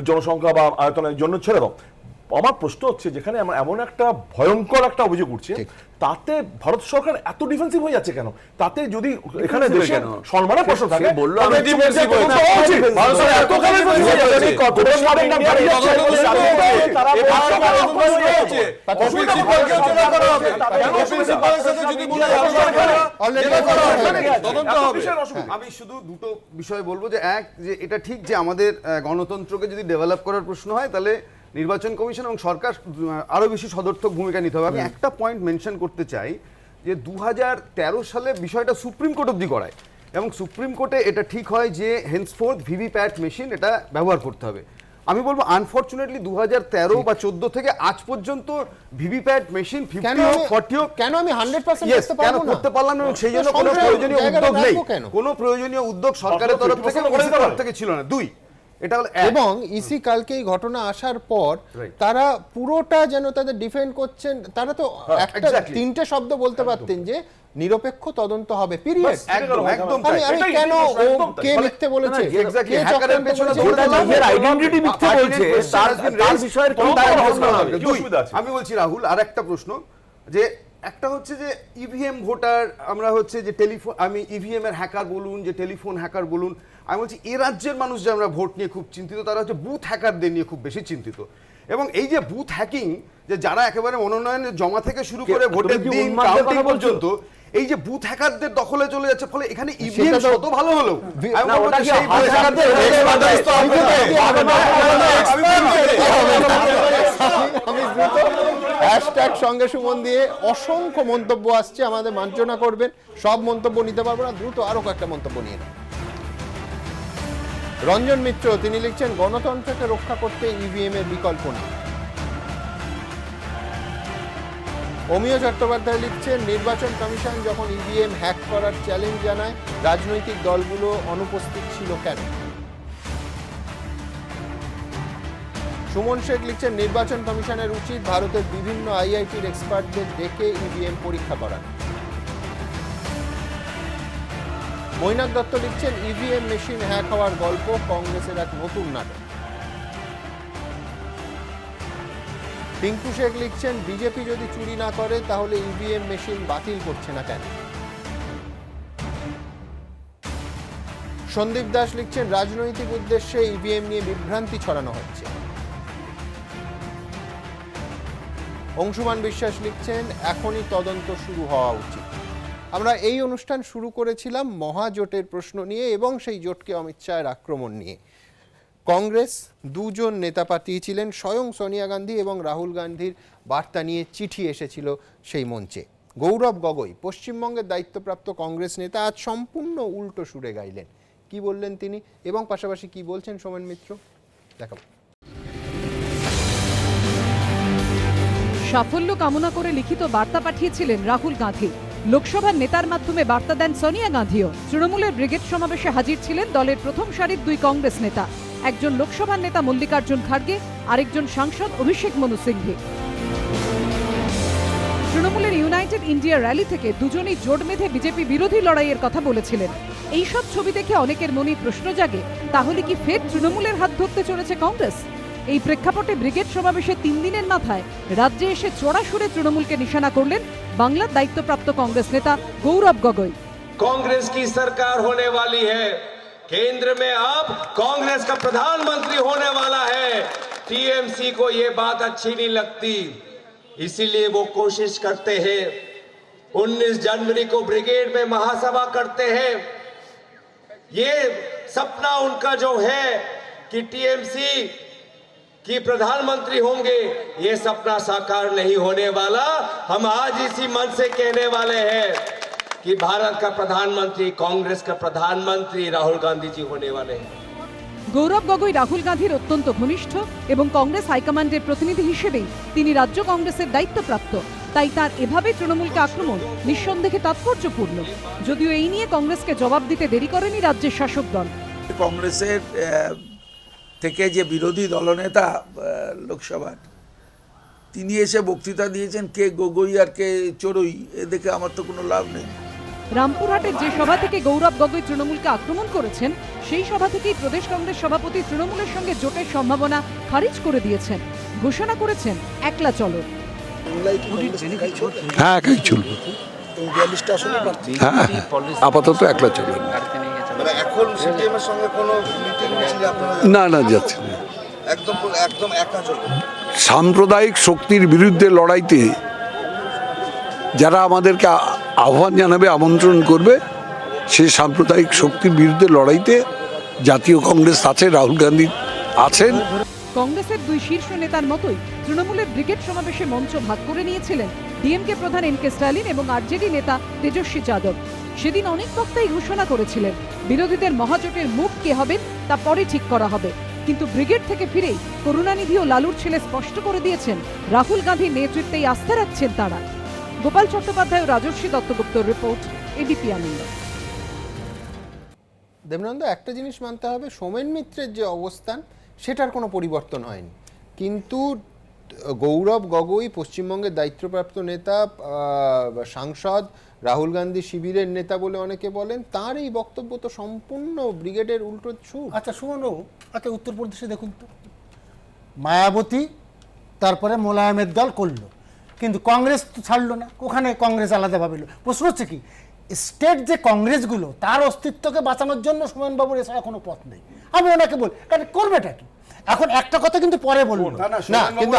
জনসংখ্যা বা আয়তনের জন্য, ছেড়ে দাও। আমার প্রশ্ন হচ্ছে, যেখানে এমন একটা ভয়ঙ্কর একটা অভিযোগ উঠছে, তাতে ভারত সরকার এত ডিফেন্সিভ হয়ে যাচ্ছে কেন? তাতে যদি এখানে দেশের সম্মানের প্রশ্ন থাকে, বললো আমি শুধু দুটো বিষয় বলবো, যে এক, যে এটা ঠিক যে আমাদের গণতন্ত্রকে যদি ডেভেলপ করার প্রশ্ন হয়, তাহলে নির্বাচন কমিশন এবং সরকার আরো বেশি সদর্থক ভূমিকা নিতে হবে। আমি একটা পয়েন্ট মেনশন করতে চাই, যে 2013 সালে বিষয়টা সুপ্রিম কোর্ট অবধি করায়, এবং সুপ্রিম কোর্টে এটা ঠিক হয় যে হেন্সফোর্থ ভিভিপ্যাট মেশিন এটা ব্যবহার করতে হবে। আমি বলবো আনফরচুনেটলি 2013 বা 14 থেকে আজ পর্যন্ত ভিভিপ্যাট মেশিন 50 কেন আমি 100% করতে পারলাম না, এবং সেই জন্য কোনো প্রয়োজনীয় উদ্যোগ নেই, কোনো প্রয়োজনীয় উদ্যোগ সরকারের তরফ থেকে ছিল না। দুই, এটা হলো, এবং ইসি কালকে এই ঘটনা আসার পর তারা পুরোটা যেন তাদের ডিফেন্ড করছেন। তারা তো একটা 3টে শব্দ বলতে পারতেন, যে নিরপেক্ষ তদন্ত হবে, পিরিয়ড। একদম আমি কেন কে মিথ্যে বলেছে, এক্স্যাক্টলি হ্যাকারের পেছনে নিজের আইডেন্টিটি মিথ্যে বলছে, তার বিষয়ের কি আমি বলছি রাহুল। আর একটা প্রশ্ন, যে একটা হচ্ছে যে ইভিএম ভোটার, আমরা হচ্ছে যে টেলিফোন, আমি ইভিএম এর হ্যাকার বলুন, যে টেলিফোন হ্যাকার বলুন, আমি বলছি এ রাজ্যের মানুষ যে আমরা ভোট নিয়ে খুব চিন্তিত, তারা হচ্ছে বুথ হ্যাকারদের নিয়ে খুব বেশি চিন্তিত। এবং এই যে বুথ হ্যাকিং, যে যারা একেবারে মনোনয়নের জমা থেকে শুরু করে ভোটের দিন কাউন্টিং পর্যন্ত এই যে বুথ হ্যাকারদের দখলে চলে যাচ্ছে, ফলে এখানে ইভিএম কত ভালো হলো, হ্যাশট্যাগ সঙ্গে সুমন দিয়ে অসংখ্য মন্তব্য আসছে, আমাদের মার্জনা করবেন, সব মন্তব্য নিতে পারবো না, দ্রুত আরো কয়েকটা মন্তব্য নিয়ে নেন। রঞ্জন মিত্র, তিনি লিখছেন, গণতন্ত্রকে রক্ষা করতে ইভিএম এর বিকল্প নেই। অমিয় চট্টোপাধ্যায় লিখছেন, নির্বাচন কমিশন যখন ইভিএম হ্যাক করার চ্যালেঞ্জ জানায়, রাজনৈতিক দলগুলো অনুপস্থিত ছিল কেন? সুমন শেখ লিখছেন, নির্বাচন কমিশনের উচিত ভারতের বিভিন্ন আইআইটির এক্সপার্টদের ডেকে ইভিএম পরীক্ষা করানো। মৈনাক দত্ত লিখছেন, ইভিএম মেশিন হ্যাক হওয়ার গল্প কংগ্রেসের এক নতুন নাটক। টিঙ্কু শেখ লিখছেন, বিজেপি যদি চুরি না করে তাহলে ইভিএম মেশিন বাতিল করছে না কেন? সন্দীপ দাস লিখছেন, রাজনৈতিক উদ্দেশ্যে ইভিএম নিয়ে বিভ্রান্তি ছড়ানো হচ্ছে। অংশুমান বিশ্বাস লিখছেন, এখনই তদন্ত শুরু হওয়া উচিত। আমরা এই অনুষ্ঠান শুরু করেছিলাম মহাজোটের প্রশ্ন নিয়ে এবং সেই জোটকে অমিত শাহের আক্রমণ নিয়ে। কংগ্রেস দুজন নেতা পাঠিয়েছিলেন, স্বয়ং সোনিয়া গান্ধী এবং রাহুল গান্ধীর বার্তা নিয়ে চিঠি এসেছিল সেই মঞ্চে। গৌরব গগৈ, পশ্চিমবঙ্গের দায়িত্বপ্রাপ্ত কংগ্রেস নেতা, আজ সম্পূর্ণ উল্টো সুরে গাইলেন। কি বললেন তিনি এবং পাশাপাশি কি বলছেন সোমেন মিত্র, দেখাবো। সাফল্য কামনা করে লিখিত বার্তা পাঠিয়েছিলেন রাহুল গান্ধী। লোকসভার নেতার মাধ্যমে বার্তা দেন সোনিয়া গান্ধীও। তৃণমূলের ব্রিগেড সমাবেশে হাজির ছিলেন দলের প্রথম সারির দুই কংগ্রেস নেতা, একজন লোকসভার নেতা মল্লিকার্জুন খাড়গে, আরেকজন সাংসদ অভিষেক মনু সিংভি। তৃণমূলের ইউনাইটেড ইন্ডিয়া র্যালি থেকে দুজনেই জোট বেঁধে বিজেপি বিরোধী লড়াইয়ের কথা বলেছিলেন। এইসব ছবি দেখে অনেকের মনে প্রশ্ন জাগে, তাহলে কি ফের তৃণমূলের হাত ধরতে চলেছে কংগ্রেস? এই প্রেক্ষাপটে ব্রিগেড সমাবেশে 3 দিনের মাথায় রাজ্যে এসে চড়া সুরে তৃণমূলকে নিশানা করলেন বাংলার দায়িত্বপ্রাপ্ত কংগ্রেস নেতা গৌরব গগৈ। कांग्रेस की सरकार होने वाली है, केंद्र में अब कांग्रेस का प्रधानमंत्री होने वाला है। टीएमसी को ये बात अच्छी नहीं लगती, इसीलिए वो कोशिश करते हैं 19 जनवरी को ब्रिगेड में महासभा करते हैं। ये सपना उनका जो है कि टीएमसी की प्रधानमंत्री होंगे, ये सपना साकार नहीं होने वाला। हम आज इसी मन से कहने वाले हैं कि भारत का प्रधानमंत्री, कांग्रेस का प्रधानमंत्री राहुल गांधी जी होने वाले हैं। গৌরব গগৈ রাহুল গান্ধীর অত্যন্ত ঘনিষ্ঠ এবং কংগ্রেস হাইকমান্ডের প্রতিনিধি হিসেবেই তিনি রাজ্য কংগ্রেসের দায়িত্বপ্রাপ্ত। তাই তার এভাবে তৃণমূলকে আক্রমণ নিঃসন্দেহে তাৎপর্যপূর্ণ। যদিও এই নিয়ে কংগ্রেসকে জবাব দিতে দেরি করেনি রাজ্যের শাসক দল। কংগ্রেসের থেকে যে বিরোধী দলনেতা লোকসভার, তিনি এসে বক্তৃতা দিয়েছেন কে গগৈ আর কে চড়ুই, এ দেখে আমার তো কোনো লাভ নেই। রামপুরহাটের যে সভা থেকে গৌরব গগৈ তৃণমূলকে আক্রমণ করেছেন, সেই সভা থেকেই প্রদেশ কংগ্রেস সভাপতি তৃণমূলের সঙ্গে জোটের সম্ভাবনা খারিজ করে দিয়েছেন। ঘোষণা করেছেন একলা চলো। হ্যাঁ, একাই চলবে। হ্যাঁ, আপাতত একলা চলবে। এখন সিপিএম এর সঙ্গে কোনো মিটিং মিছিল আপনারা? না, যাচ্ছে না। একদম একা চলবে। সাম্প্রদায়িক শক্তির বিরুদ্ধে লড়াইতে যারা আমাদেরকে আহ্বান জানাবে, আমন্ত্রণ করবে, সেই সাম্প্রদায়িক শক্তির বিরুদ্ধে লড়াইতে জাতীয় কংগ্রেস আছে, রাহুল গান্ধী আছেন। কংগ্রেসের দুই শীর্ষ নেতার মতোই তৃণমূলের ব্রিগেড সমাবেশে মঞ্চ ভাগ করে নিয়েছিলেন ডিএমকে প্রধান এনকে স্ট্যালিন এবং আরজেডি নেতা তেজস্বী যাদব। সেদিন অনেক বক্তাই ঘোষণা করেছিলেন বিরোধীদের মহাজোটের মুখ কে হবেন তা পরে ঠিক করা হবে। কিন্তু ব্রিগেড থেকে ফিরেই করুণানিধি ও লালুর ছেলে স্পষ্ট করে দিয়েছেন রাহুল গান্ধীর নেতৃত্বেই আস্থা রাখছেন তারা। গোপাল চট্টোপাধ্যায় ও রাজর্ষি দত্তগুপ্তর রিপোর্ট, এবিপি আনন্দ। দেবনন্দ, একটা জিনিস মানতে হবে, সোমেন মিত্রের যে অবস্থান সেটার কোনো পরিবর্তন হয়নি, কিন্তু গৌরব গগৈ পশ্চিমবঙ্গের দায়িত্বপ্রাপ্ত নেতা, সাংসদ, রাহুল গান্ধী শিবিরের নেতা বলে অনেকে বলেন, তার এই বক্তব্য তো সম্পূর্ণ ব্রিগেডের উল্টো ছুট। আচ্ছা সুমনবাবু, আচ্ছা উত্তরপ্রদেশে দেখুন তো, মায়াবতী তারপরে মোলায়েমের দল করলো, কিন্তু কংগ্রেস তো ছাড়লো না, ওখানে কংগ্রেস আলাদা ভাবে। প্রশ্ন হচ্ছে কি, স্টেট যে কংগ্রেসগুলো তার অস্তিত্বকে বাঁচানোর জন্য সোমেনবাবুর এছাড়া কোনো পথ নেই। আমি ওনাকে বলি, কারণ করবেটা কি? এখন একটা কথা কিন্তু পরে বলবো না, কিন্তু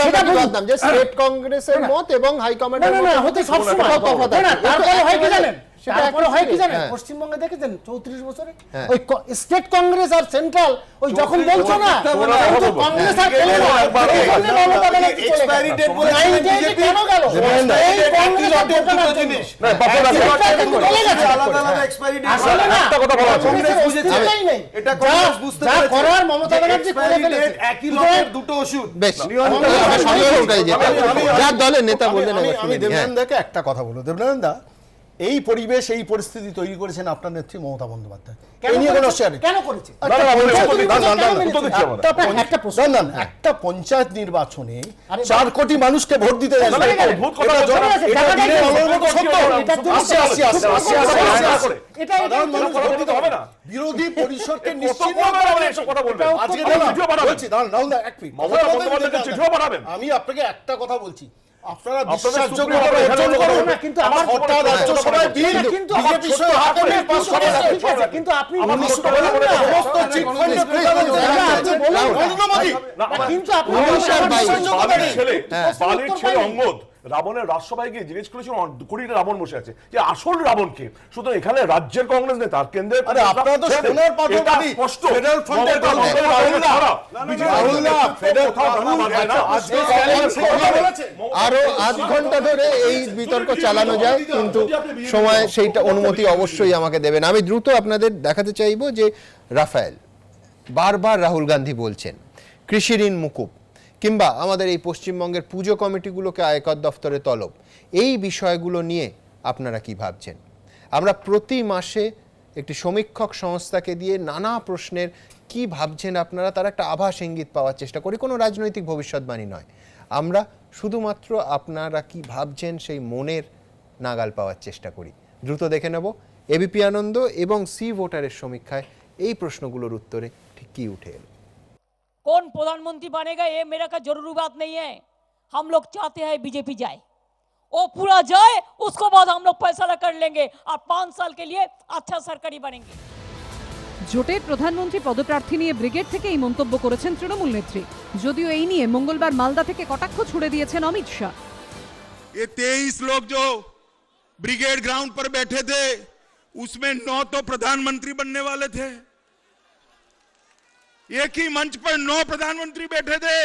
সেটা বলতাম যে স্টেট কংগ্রেসের মত এবং হাইকমান্ডের মত হতে সব সময় তফাৎ আছে। তারপরে হয় কি জানেন, সেটা তারপরে হয় কি জানেন, হ্যাঁ। পশ্চিমবঙ্গে দেখেছেন 34 বছরে হ্যাঁ। ওই স্টেট কংগ্রেস আর সেন্ট্রাল ওই যখন বলছো না কিন্তু কংগ্রেস আর কেন্দ্র মমতা ব্যানার্জি চলে expiry date বলে 98 কেন গেল এই কংগ্রেস আর ঘটনার জিনিস আলাদা আলাদা expiry date আসলে না একটা কথা বলা আছে কংগ্রেস বুঝতেই নেই এটা কংগ্রেস বুঝতে যা পেরেছে করার মমতা ব্যানার্জি করে expiry ফেলেছে date একই লটের দুটো ওষুধ বেশ যার দলের নেতা বললেন আমি দেবনানন্দাকে একটা কথা বলবো। দেবনানন্দা, এই পরিবেশ এই পরিস্থিতি তৈরি করেছেন আপনার নেত্রী মমতা বন্দ্যোপাধ্যায়। এই নিয়ে কোনো শেয়ার কেন করেছে একটা পঞ্চায়েত নির্বাচনে 4 কোটি মানুষকে ভোট দিতে বিরোধী পরিষদকে আমি আপনাকে একটা কথা বলছি, আপনারা বিশ্বাসযোগ্য অর্জন করুন না, কিন্তু আমার হঠাৎ রাজ্যসভায় বিল কিন্তু বিষয় হাতে নিয়ে পাস করা যাবে, কিন্তু আপনি সমস্ত চিট ফান্ডে কিন্তু আপনি বালির ছেলে অঙ্গদ রাবণের রাজসভায় গিয়ে জিজ্ঞেস করেছিল 2 কোটি রাবণ বসে আছে, যে আসল রাবণ কে? সুতরাং এখানে রাজ্যের কংগ্রেস নেতা আর কেন্দ্রের আপনারা তো সোনার পাথর বাড়ি ফেডারেল ফ্রন্টের আরো আধ ঘন্টা ধরে এই বিতর্ক চালানো যায়, কিন্তু সময় সেইটা অনুমতি অবশ্যই আমাকে দেবেন। আমি দ্রুত আপনাদের দেখাতে চাইবো যে রাফায়েল বারবার রাহুল গান্ধী বলছেন কৃষি ঋণ মুকুব, কিংবা আমাদের এই পশ্চিমবঙ্গের পুজো কমিটিগুলোকে আয়কর দফতরে তলব, এই বিষয়গুলো নিয়ে আপনারা কি ভাবছেন? আমরা প্রতি মাসে একটি সমীক্ষক সংস্থাকে দিয়ে নানা প্রশ্নের কি ভাবছেন আপনারা তার একটা আভাস ইঙ্গিত পাওয়ার চেষ্টা করি, কোনো রাজনৈতিক ভবিষ্যৎবাণী নয়, আমরা শুধুমাত্র আপনারা কি ভাবছেন সেই মনের নাগাল পাওয়ার চেষ্টা করি। দ্রুত দেখে নেব এবিপি আনন্দ এবং সি ভোটারের সমীক্ষায় এই প্রশ্নগুলোর উত্তরে ঠিক কি উঠে এলো। कौन प्रधानमंत्री बनेगा ये मेरा का जरूरी बात नहीं है, हम लोग चाहते हैं बीजेपी जाए, वो पूरा जाए, उसको बाद हम लोग फैसला कर लेंगे और 5 साल के लिए अच्छा सरकारी बनेंगे। জোটের প্রধানমন্ত্রী পদপ্রার্থী নিয়ে ব্রিগেড থেকে এই মন্তব্য করেছেন তৃণমূল নেত্রী, যদিও এই নিয়ে মঙ্গলবার মালদা থেকে কটাক্ষ ছুড়ে দিয়েছেন অমিত শাহ। ये 23 लोग जो ब्रिगेड ग्राउंड पर बैठे थे उसमें 9 तो प्रधानमंत्री बनने वाले थे, एक ही मंच पर 9 प्रधानमंत्री बैठे थे,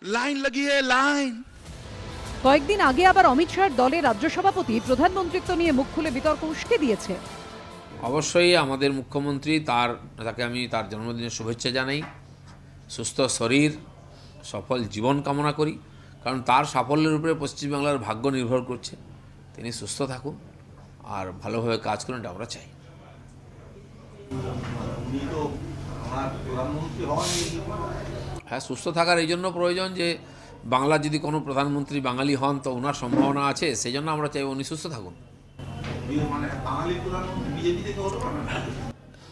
लाइन लगी है लाइन। কয়েকদিন আগে আবার অমিত শাহর দলের রাজ্য সভাপতি প্রধানমন্ত্রিত্ব নিয়ে মুখ খুলে বিতর্ক উস্কে দিয়েছে। অবশ্যই আমাদের মুখ্যমন্ত্রী তাকে আমি তার জন্মদিনের শুভেচ্ছা জানাই, সুস্থ শরীর সফল জীবন কামনা করি, কারণ তার সাফল্যের উপরে পশ্চিমবাংলার ভাগ্য নির্ভর করছে। তিনি সুস্থ থাকুন আর ভালোভাবে কাজ করুন, এটা আমরা চাই। হ্যাঁ, সুস্থ থাকার এই জন্য প্রয়োজন যে বাংলার যদি কোনো প্রধানমন্ত্রী বাঙালি হন তো ওনার সম্ভাবনা আছে, সেই জন্য আমরা চাই উনি সুস্থ থাকুন।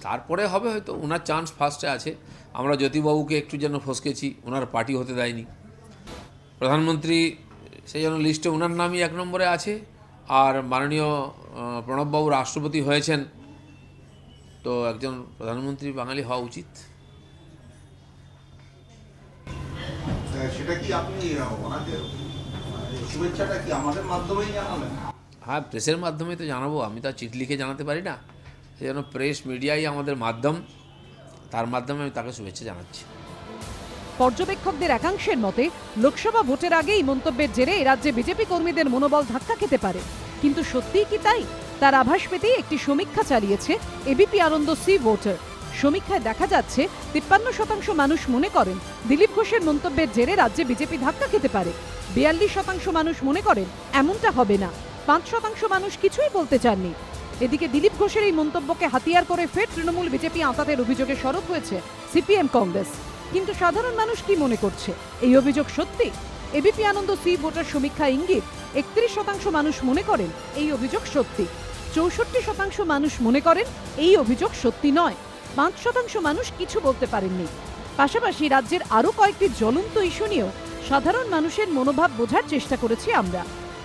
তারপরে হবে হয়তো, ওনার চান্স ফার্স্টে আছে। আমরা জ্যোতিবাবুকে একটু যেন ফসকেছি, ওনার পার্টি হতে দেয়নি প্রধানমন্ত্রী, সেই জন্য লিস্টে ওনার নামই 1 নম্বরে আছে। আর মাননীয় প্রণববাবু রাষ্ট্রপতি হয়েছেন, তো একজন প্রধানমন্ত্রী বাঙালি হওয়া উচিত। সেটা কি আপনি ওনাদের শুভেচ্ছাটা কি আমাদের মাধ্যমেই জানাবেন? হ্যাঁ, প্রেসের মাধ্যমে তো জানাবো, আমি তো চিঠি লিখে জানাতে পারি না, সেই জন্য প্রেস মিডিয়াই আমাদের মাধ্যম, তার মাধ্যমে আমি তাকে শুভেচ্ছা জানাচ্ছি। পর্যবেক্ষকদের একাংশের মতে লোকসভা ভোটের আগে এই মন্তব্যের জেরে রাজ্যে বিজেপি কর্মীদের মনোবল ধাক্কা খেতে পারে, কিন্তু সত্যিই কি তাই? তার আভাস পেতেই একটি সমীক্ষা চালিয়েছে এবিপি আনন্দ সি ভোটার। সমীক্ষায় দেখা যাচ্ছে 53% মানুষ মনে করেন দিলীপ ঘোষের মন্তব্যের জেরে রাজ্যে বিজেপি ধাক্কা খেতে পারে, 42% মানুষ মনে করেন এমনটা হবে না, 5% মানুষ কিছুই বলতে চাননি। এদিকে দিলীপ ঘোষের এই মন্তব্যকে হাতিয়ার করে ফের তৃণমূল বিজেপি আঁতাতের অভিযোগে সরব হয়েছে সিপিএম কংগ্রেস। কিন্তু সাধারণ মানুষ কি মনে করছে? এই অভিযোগ সত্যি? এবিপি আনন্দ সি ভোটার সমীক্ষা ইঙ্গিত 31% মানুষ মনে করেন এই অভিযোগ সত্যি, 64% মানুষ মনে করেন এই অভিযোগ সত্যি নয়, 5% মানুষ কিছু বলতে পারেননি। পাশাপাশি রাজ্যের আরও কয়েকটি জ্বলন্ত ইস্যু নিয়েও সাধারণ মানুষের মনোভাব বোঝার চেষ্টা করেছি আমরা।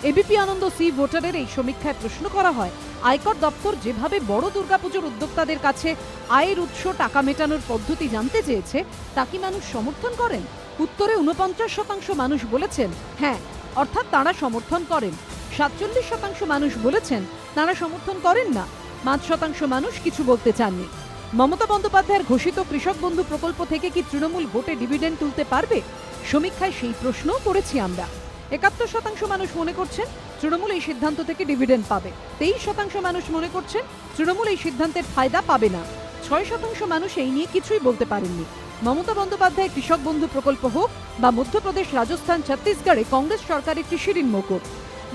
এবিপি আনন্দ সি ভোটারের এই সমীক্ষায় প্রশ্ন করা হয়, আয়কর দপ্তর যেভাবে বড় দুর্গাপুজোর উদ্যোক্তাদের কাছে আয়ের উৎস টাকা মেটানোর পদ্ধতি জানতে চেয়েছে, তা কি মানুষ সমর্থন করেন? উত্তরে 49% মানুষ বলেছেন হ্যাঁ, অর্থাৎ তাঁরা সমর্থন করেন। 47% মানুষ বলেছেন তারা সমর্থন করেন না, 5% মানুষ কিছু বলতে চাননি। মমতা বন্দ্যোপাধ্যায়ের ঘোষিত কৃষক বন্ধু প্রকল্প থেকে কি তৃণমূল ভোটে ডিভিডেন্ড তুলতে পারবে? সমীক্ষায় সেই প্রশ্ন করেছি আমরা। 71% মানুষ মনে করছেন তৃণমূল এই সিদ্ধান্ত থেকে ডিভিডেন্ড পাবে। 23% মানুষ মনে করছেন তৃণমূল এই সিদ্ধান্তের ফায়দা পাবে না। 6% মানুষ এই নিয়ে কিছুই বলতে পারেননি। মমতা বন্দ্যোপাধ্যায় কৃষক বন্ধু প্রকল্প হোক বা মধ্যপ্রদেশ, রাজস্থান, ছত্তিশগড়ে কংগ্রেস সরকারের একটি শিরিন মুকুট।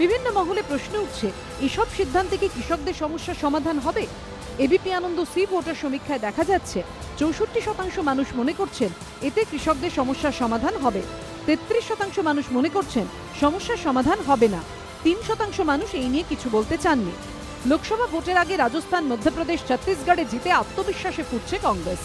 বিভিন্ন মহলে প্রশ্ন উঠছে, এসব সিদ্ধান্তে কি কৃষকদের সমস্যার সমাধান হবে? এবিপি আনন্দ সি ভোটার সমীক্ষায় দেখা যাচ্ছে 64% মানুষ মনে করছেন এতে কৃষকদের সমস্যার সমাধান হবে। 33% মানুষ মনে করছেন সমস্যার সমাধান হবে না। 3% মানুষ এই নিয়ে কিছু বলতে চাননি। লোকসভা ভোটের আগে রাজস্থান, মধ্যপ্রদেশ, ছত্তিশগড়ে জিতে আত্মবিশ্বাসে ফুটছে কংগ্রেস।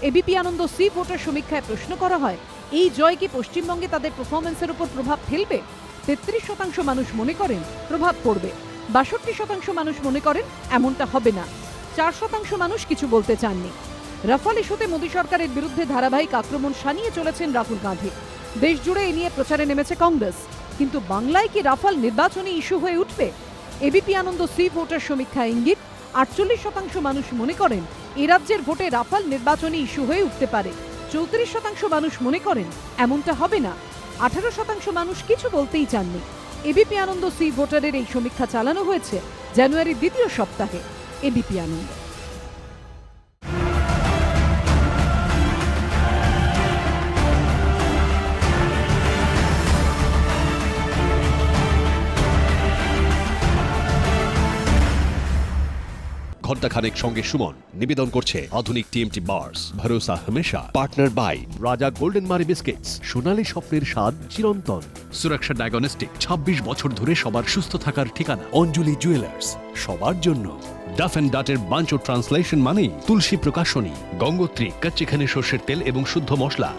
এবিপি আনন্দ সি ভোটার সমীক্ষায় প্রশ্ন করা হয়, এই জয় কি পশ্চিমবঙ্গে তাদের পারফরমেন্সের উপর প্রভাব ফেলবে? 33% মানুষ মনে করেন প্রভাব পড়বে। 62% মানুষ মনে করেন এমনটা হবে না। 4% মানুষ কিছু বলতে চাননি। রাফাল ইস্যুতে মোদী সরকারের বিরুদ্ধে ধারাবাহিক আক্রমণ শানিয়ে চলেছেন রাহুল গান্ধী। দেশ জুড়ে এ নিয়ে প্রচারে নেমেছে কংগ্রেস। কিন্তু বাংলায় কি রাফাল নির্বাচনী ইস্যু হয়ে উঠবে? এবিপি আনন্দ সি ভোটার সমীক্ষা ইঙ্গিত 48% মানুষ মনে করেন এ রাজ্যের ভোটে রাফাল নির্বাচনী ইস্যু হয়ে উঠতে পারে। 34% মানুষ মনে করেন এমনটা হবে না। 18% মানুষ কিছু বলতেই চাননি। এবিপি আনন্দ সি ভোটারের এই সমীক্ষা চালানো হয়েছে জানুয়ারির দ্বিতীয় সপ্তাহে। এবিপি আনন্দ। ঘণ্টাখানেক সঙ্গে সুমন নিবেদন করছে আধুনিক টিএমটি বার্স, ভরসা হমেশা, পার্টনার বাই রাজা গোল্ডেন মারি বিস্কিটস, সোনালী স্বপ্নের স্বাদ চিরন্তন, সুরক্ষা ডায়াগনস্টিক, 26 বছর ধরে সবার সুস্থ থাকার ঠিকানা, অঞ্জলি জুয়েলার্স, সবার জন্য ডাফ এন্ড ডাটের বাঞ্চ ট্রান্সলেশন মানেই তুলসী প্রকাশনী, গঙ্গোত্রী, কচ্চিখানি সর্ষের তেল এবং শুদ্ধ মশলা,